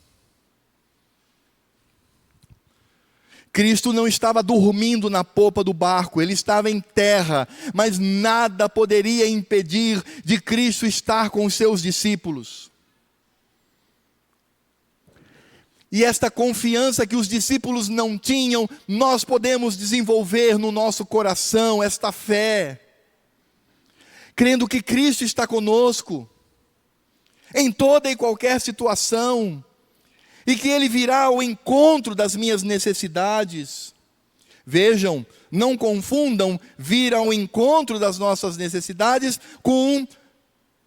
Cristo não estava dormindo na popa do barco, ele estava em terra, mas nada poderia impedir de Cristo estar com os seus discípulos. E esta confiança que os discípulos não tinham, nós podemos desenvolver no nosso coração, esta fé, crendo que Cristo está conosco, em toda e qualquer situação, e que Ele virá ao encontro das minhas necessidades. Vejam, não confundam vir ao encontro das nossas necessidades com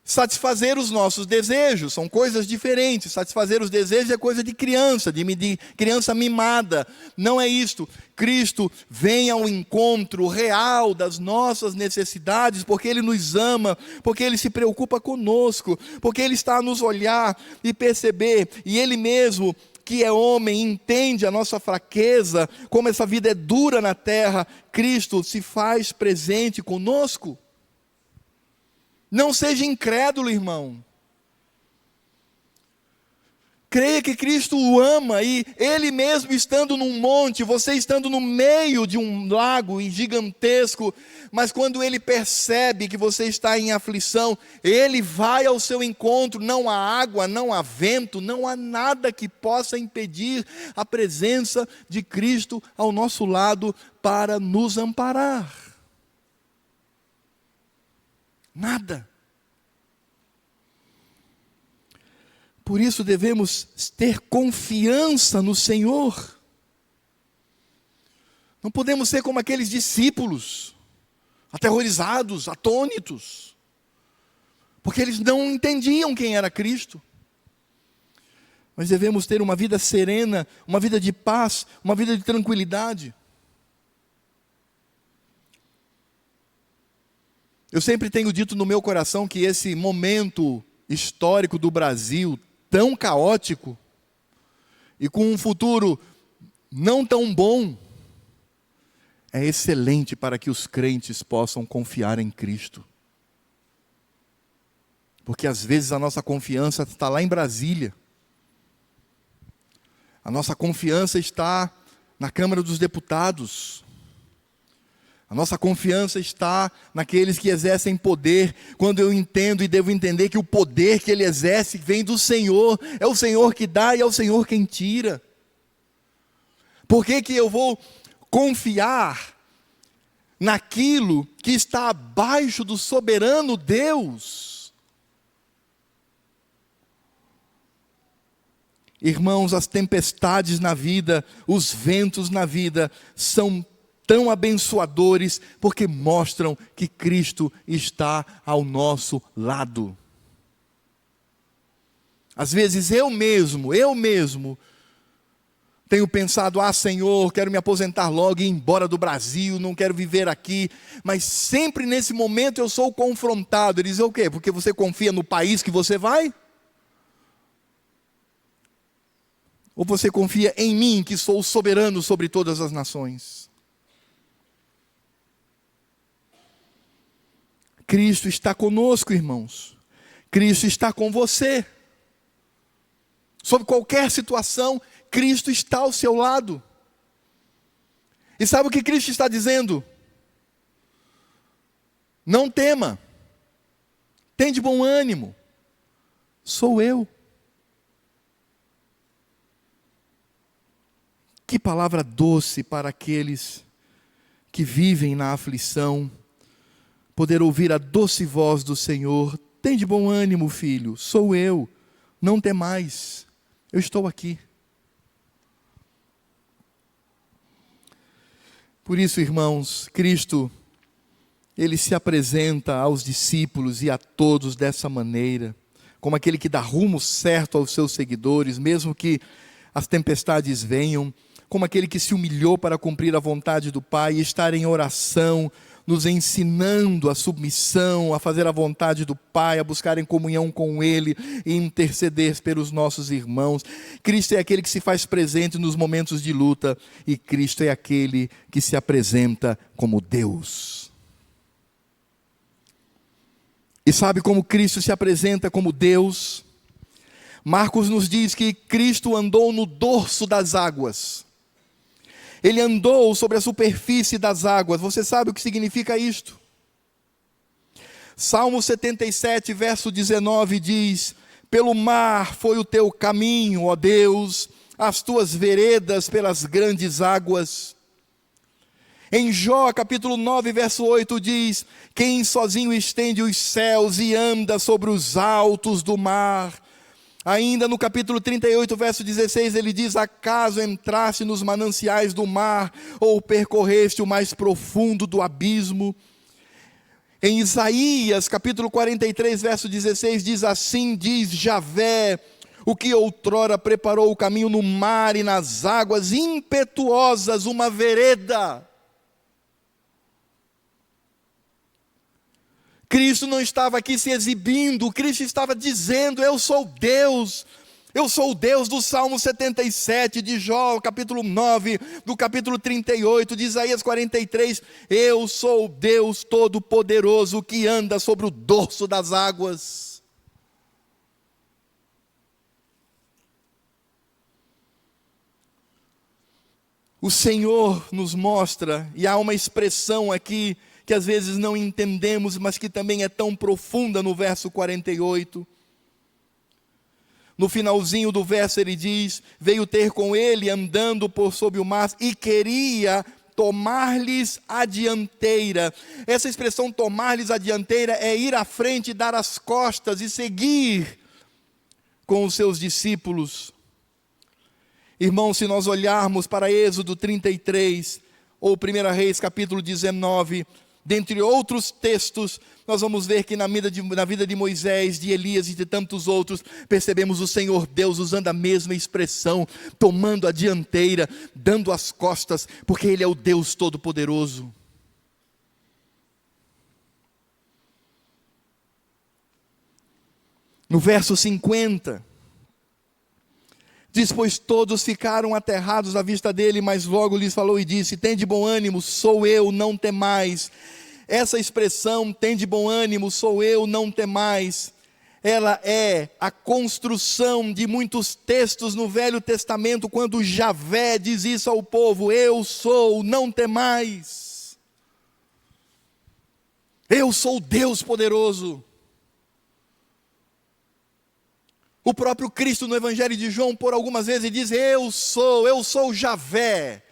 satisfazer os nossos desejos. São coisas diferentes. Satisfazer os desejos é coisa de criança, de criança mimada. Não é isto. Cristo vem ao encontro real das nossas necessidades, porque Ele nos ama, porque Ele se preocupa conosco, porque Ele está a nos olhar e perceber, e Ele mesmo, que é homem, entende a nossa fraqueza, como essa vida é dura na terra. Cristo se faz presente conosco. Não seja incrédulo, irmão. Creia que Cristo o ama, e Ele mesmo estando num monte, você estando no meio de um lago gigantesco, mas quando Ele percebe que você está em aflição, Ele vai ao seu encontro. Não há água, não há vento, não há nada que possa impedir a presença de Cristo ao nosso lado para nos amparar. Nada. Por isso devemos ter confiança no Senhor. Não podemos ser como aqueles discípulos, aterrorizados, atônitos, porque eles não entendiam quem era Cristo. Nós devemos ter uma vida serena, uma vida de paz, uma vida de tranquilidade. Eu sempre tenho dito no meu coração que esse momento histórico do Brasil, tão caótico, e com um futuro não tão bom, é excelente para que os crentes possam confiar em Cristo. Porque às vezes a nossa confiança está lá em Brasília. A nossa confiança está na Câmara dos Deputados. A nossa confiança está naqueles que exercem poder, quando eu entendo e devo entender que o poder que ele exerce vem do Senhor, é o Senhor que dá e é o Senhor quem tira. Por que que eu vou confiar naquilo que está abaixo do soberano Deus? Irmãos, as tempestades na vida, os ventos na vida, são tão abençoadores, porque mostram que Cristo está ao nosso lado. Às vezes eu mesmo, tenho pensado, Senhor, quero me aposentar logo e ir embora do Brasil, não quero viver aqui. Mas sempre nesse momento eu sou confrontado. Ele diz, o quê? Porque você confia no país que você vai? Ou você confia em mim, que sou soberano sobre todas as nações? Cristo está conosco, irmãos. Cristo está com você. Sobre qualquer situação, Cristo está ao seu lado. E sabe o que Cristo está dizendo? Não tema. Tem de bom ânimo. Sou eu. Que palavra doce para aqueles que vivem na aflição, poder ouvir a doce voz do Senhor. Tem de bom ânimo, filho, sou eu, não temais, eu estou aqui. Por isso, irmãos, Cristo, Ele se apresenta aos discípulos e a todos dessa maneira, como aquele que dá rumo certo aos seus seguidores, mesmo que as tempestades venham, como aquele que se humilhou para cumprir a vontade do Pai e estar em oração, nos ensinando a submissão, a fazer a vontade do Pai, a buscar em comunhão com Ele e interceder pelos nossos irmãos. Cristo é aquele que se faz presente nos momentos de luta e Cristo é aquele que se apresenta como Deus. E sabe como Cristo se apresenta como Deus? Marcos nos diz que Cristo andou no dorso das águas. Ele andou sobre a superfície das águas. Você sabe o que significa isto? Salmo 77, verso 19 diz: pelo mar foi o teu caminho, ó Deus, as tuas veredas pelas grandes águas. Em Jó, capítulo 9, verso 8 diz: quem sozinho estende os céus e anda sobre os altos do mar. Ainda no capítulo 38, verso 16, ele diz: acaso entraste nos mananciais do mar, ou percorreste o mais profundo do abismo? Em Isaías, capítulo 43, verso 16, diz assim, diz Javé, o que outrora preparou o caminho no mar e nas águas impetuosas, uma vereda. Cristo não estava aqui se exibindo, Cristo estava dizendo, eu sou o Deus do Salmo 77, de Jó, capítulo 9, do capítulo 38, de Isaías 43, eu sou o Deus Todo-Poderoso que anda sobre o dorso das águas. O Senhor nos mostra, e há uma expressão aqui, que às vezes não entendemos, mas que também é tão profunda no verso 48. No finalzinho do verso ele diz, veio ter com ele andando por sobre o mar e queria tomar-lhes a dianteira. Essa expressão tomar-lhes a dianteira é ir à frente, dar as costas e seguir com os seus discípulos. Irmãos, se nós olharmos para Êxodo 33, ou 1 Reis capítulo 19, dentre outros textos, nós vamos ver que na vida de Moisés, de Elias e de tantos outros, percebemos o Senhor Deus usando a mesma expressão, tomando a dianteira, dando as costas, porque Ele é o Deus Todo-Poderoso. No verso 50, diz: pois todos ficaram aterrados à vista dele, mas logo lhes falou e disse: tende bom ânimo, sou eu, não temais. Essa expressão, tende bom ânimo, sou eu, não temais, ela é a construção de muitos textos no Velho Testamento, quando Javé diz isso ao povo: eu sou, não temais. Eu sou Deus poderoso. O próprio Cristo no Evangelho de João, por algumas vezes, diz: eu sou Javé.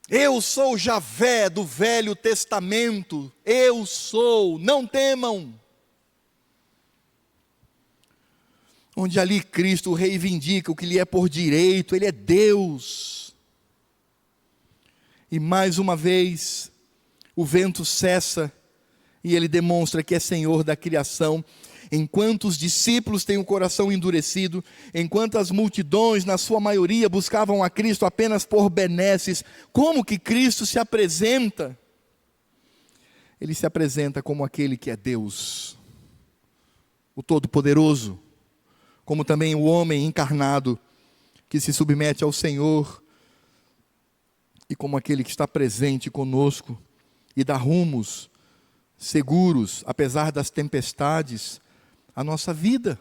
Eu sou Javé do Velho Testamento. Eu sou, não temam. Onde ali Cristo reivindica o que lhe é por direito, Ele é Deus. E mais uma vez, o vento cessa e Ele demonstra que é Senhor da criação. Enquanto os discípulos têm o coração endurecido, enquanto as multidões, na sua maioria, buscavam a Cristo apenas por benesses, como que Cristo se apresenta? Ele se apresenta como aquele que é Deus, o Todo-Poderoso, como também o homem encarnado, que se submete ao Senhor, e como aquele que está presente conosco, e dá rumos seguros, apesar das tempestades, a nossa vida.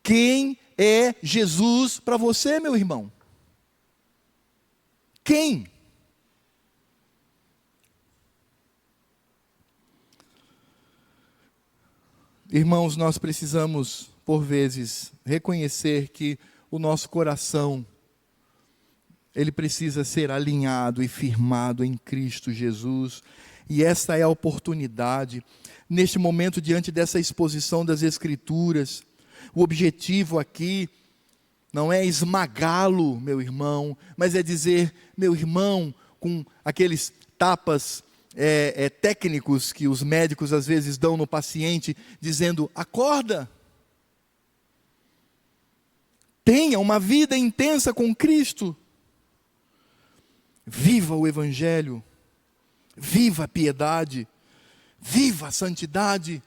Quem é Jesus para você, meu irmão? Quem? Irmãos, nós precisamos, por vezes, reconhecer que o nosso coração, ele precisa ser alinhado e firmado em Cristo Jesus, e essa é a oportunidade. Neste momento, diante dessa exposição das Escrituras, o objetivo aqui não é esmagá-lo, meu irmão, mas é dizer: meu irmão, com aqueles tapas técnicos que os médicos às vezes dão no paciente, dizendo: acorda, tenha uma vida intensa com Cristo, viva o Evangelho, viva a piedade, viva a santidade.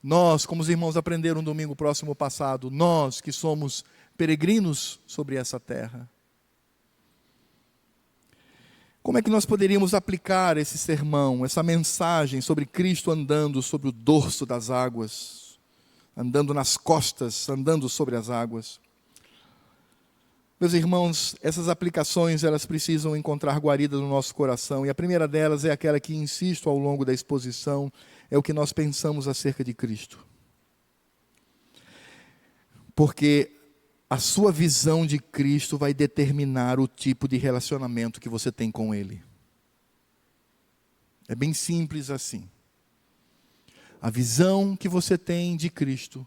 Nós, como os irmãos aprenderam no domingo próximo passado, nós que somos peregrinos sobre essa terra, como é que nós poderíamos aplicar esse sermão, essa mensagem sobre Cristo andando sobre o dorso das águas, andando nas costas, andando sobre as águas? Meus irmãos, essas aplicações, elas precisam encontrar guarida no nosso coração, e a primeira delas é aquela que insisto ao longo da exposição, é o que nós pensamos acerca de Cristo. Porque a sua visão de Cristo vai determinar o tipo de relacionamento que você tem com Ele. É bem simples assim. A visão que você tem de Cristo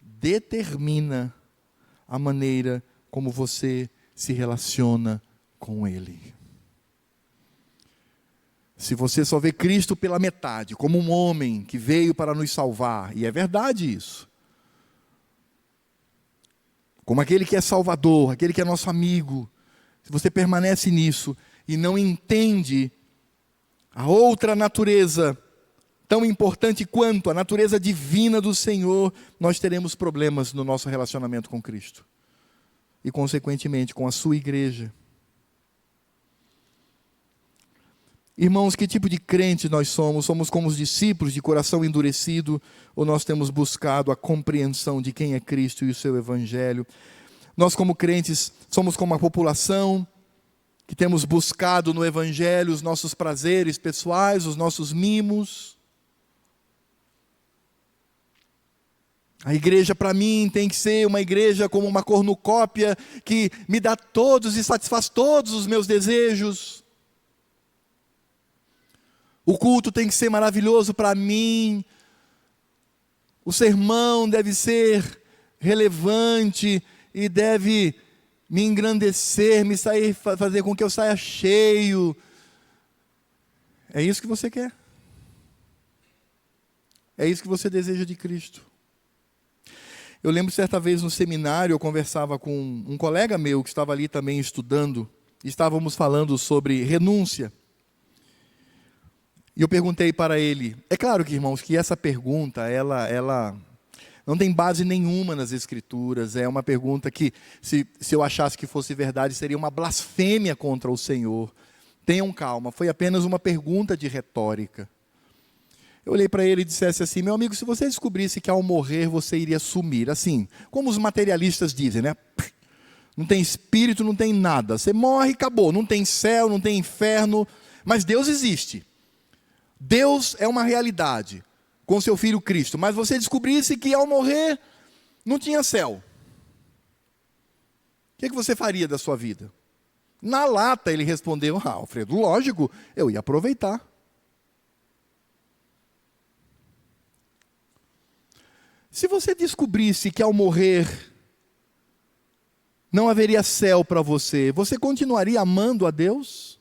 determina a maneira como você se relaciona com Ele. Se você só vê Cristo pela metade, como um homem que veio para nos salvar, e é verdade isso, como aquele que é Salvador, aquele que é nosso amigo, se você permanece nisso e não entende a outra natureza, tão importante quanto a natureza divina do Senhor, nós teremos problemas no nosso relacionamento com Cristo. E, consequentemente, com a sua igreja. Irmãos, que tipo de crente nós somos? Somos como os discípulos, de coração endurecido, ou nós temos buscado a compreensão de quem é Cristo e o seu Evangelho? Nós, como crentes, somos como a população que temos buscado no Evangelho os nossos prazeres pessoais, os nossos mimos. A igreja para mim tem que ser uma igreja como uma cornucópia que me dá todos e satisfaz todos os meus desejos. O culto tem que ser maravilhoso para mim. O sermão deve ser relevante e deve me engrandecer, fazer com que eu saia cheio. É isso que você quer? É isso que você deseja de Cristo? Eu lembro certa vez no seminário, eu conversava com um colega meu que estava ali também estudando, e estávamos falando sobre renúncia. E eu perguntei para ele, é claro que, irmãos, que essa pergunta, ela não tem base nenhuma nas Escrituras, é uma pergunta que, se eu achasse que fosse verdade, seria uma blasfêmia contra o Senhor. Tenham calma, foi apenas uma pergunta de retórica. Eu olhei para ele e dissesse assim, meu amigo, se você descobrisse que ao morrer você iria sumir, assim, como os materialistas dizem, né? Não tem espírito, não tem nada, você morre e acabou, não tem céu, não tem inferno, mas Deus existe. Deus é uma realidade, com seu Filho Cristo, mas você descobrisse que ao morrer não tinha céu. O que você faria da sua vida? Na lata ele respondeu, Alfredo, lógico, eu ia aproveitar. Se você descobrisse que ao morrer não haveria céu para você, você continuaria amando a Deus?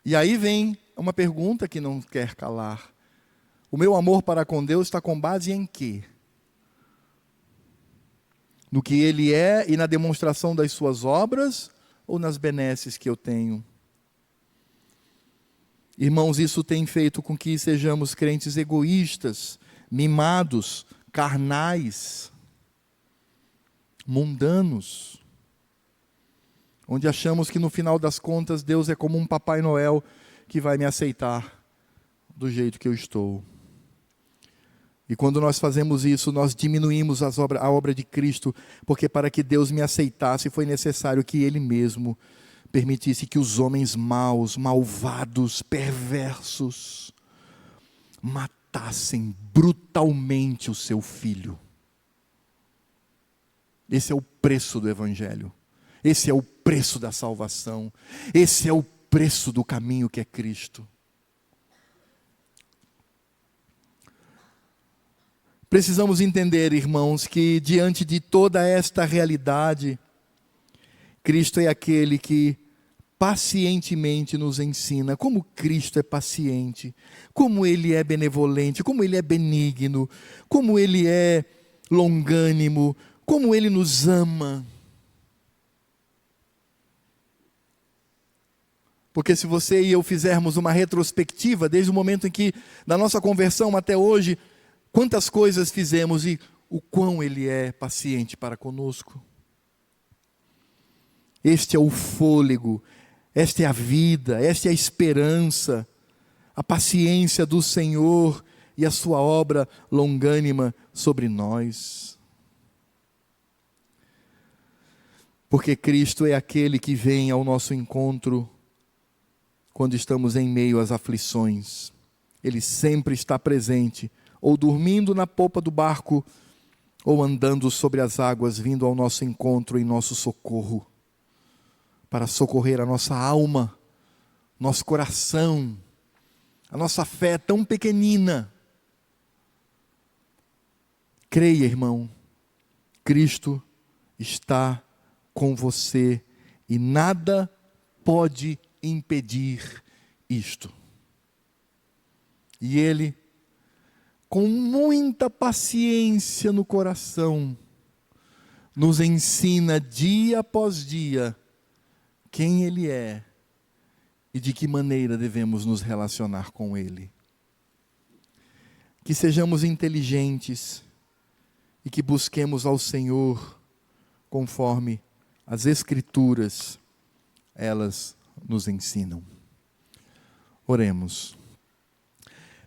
E aí vem uma pergunta que não quer calar. O meu amor para com Deus está com base em quê? No que Ele é e na demonstração das suas obras ou nas benesses que eu tenho? Irmãos, isso tem feito com que sejamos crentes egoístas, mimados, carnais, mundanos, onde achamos que no final das contas Deus é como um Papai Noel que vai me aceitar do jeito que eu estou. E quando nós fazemos isso, nós diminuímos a obra de Cristo, porque para que Deus me aceitasse foi necessário que Ele mesmo permitisse que os homens maus, malvados, perversos, matassem brutalmente o seu Filho. Esse é o preço do Evangelho. Esse é o preço da salvação. Esse é o preço do caminho que é Cristo. Precisamos entender, irmãos, que diante de toda esta realidade, Cristo é aquele que pacientemente nos ensina como Cristo é paciente, como Ele é benevolente, como Ele é benigno, como Ele é longânimo, como Ele nos ama. Porque se você e eu fizermos uma retrospectiva, desde o momento em que, da nossa conversão até hoje, quantas coisas fizemos e o quão Ele é paciente para conosco. Este é o fôlego, esta é a vida, esta é a esperança, a paciência do Senhor e a sua obra longânima sobre nós. Porque Cristo é aquele que vem ao nosso encontro quando estamos em meio às aflições. Ele sempre está presente, ou dormindo na popa do barco, ou andando sobre as águas, vindo ao nosso encontro em nosso socorro, para socorrer a nossa alma, nosso coração, a nossa fé tão pequenina. Creia, irmão, Cristo está com você e nada pode impedir isto. E Ele, com muita paciência no coração, nos ensina dia após dia quem Ele é e de que maneira devemos nos relacionar com Ele. Que sejamos inteligentes e que busquemos ao Senhor conforme as Escrituras, elas nos ensinam. Oremos.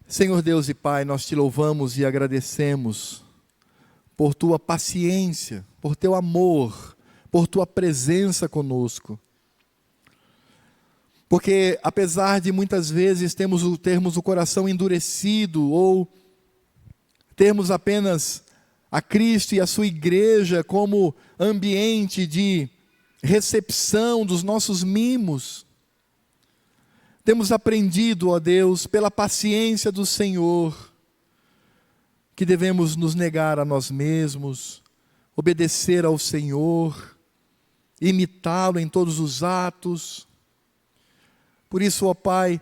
Senhor Deus e Pai, nós te louvamos e agradecemos por tua paciência, por teu amor, por tua presença conosco. Porque apesar de muitas vezes termos o coração endurecido ou termos apenas a Cristo e a sua igreja como ambiente de recepção dos nossos mimos, temos aprendido, ó Deus, pela paciência do Senhor, que devemos nos negar a nós mesmos, obedecer ao Senhor, imitá-lo em todos os atos, Por isso, ó Pai,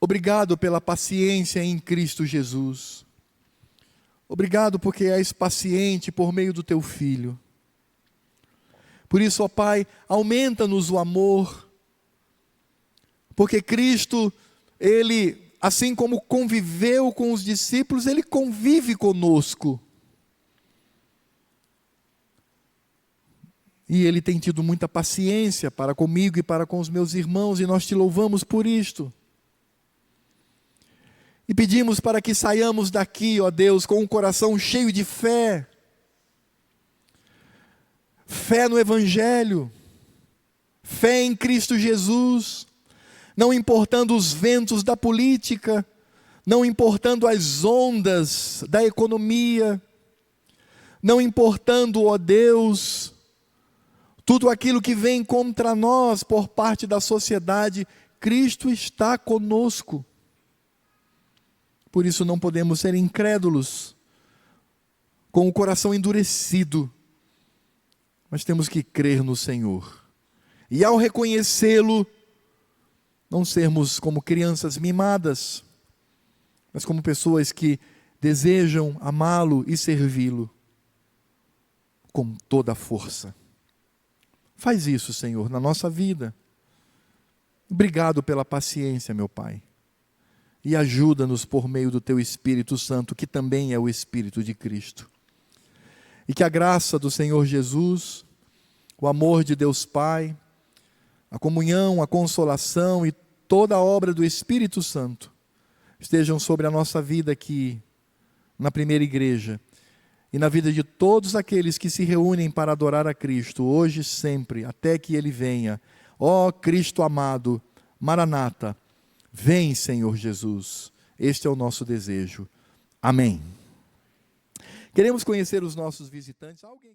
obrigado pela paciência em Cristo Jesus. Obrigado porque és paciente por meio do Teu Filho. Por isso, ó Pai, aumenta-nos o amor, porque Cristo, Ele, assim como conviveu com os discípulos, Ele convive conosco. E Ele tem tido muita paciência para comigo e para com os meus irmãos, e nós Te louvamos por isto. E pedimos para que saiamos daqui, ó Deus, com um coração cheio de fé. Fé no Evangelho. Fé em Cristo Jesus. Não importando os ventos da política, não importando as ondas da economia, não importando, ó Deus, tudo aquilo que vem contra nós por parte da sociedade, Cristo está conosco. Por isso não podemos ser incrédulos, com o coração endurecido, mas temos que crer no Senhor. E ao reconhecê-lo, não sermos como crianças mimadas, mas como pessoas que desejam amá-lo e servi-lo com toda a força. Faz isso, Senhor, na nossa vida. Obrigado pela paciência, meu Pai. E ajuda-nos por meio do Teu Espírito Santo, que também é o Espírito de Cristo. E que a graça do Senhor Jesus, o amor de Deus Pai, a comunhão, a consolação e toda a obra do Espírito Santo estejam sobre a nossa vida aqui, na primeira igreja, e na vida de todos aqueles que se reúnem para adorar a Cristo, hoje e sempre, até que Ele venha. Ó Cristo amado, Maranata, vem, Senhor Jesus. Este é o nosso desejo. Amém. Queremos conhecer os nossos visitantes. Alguém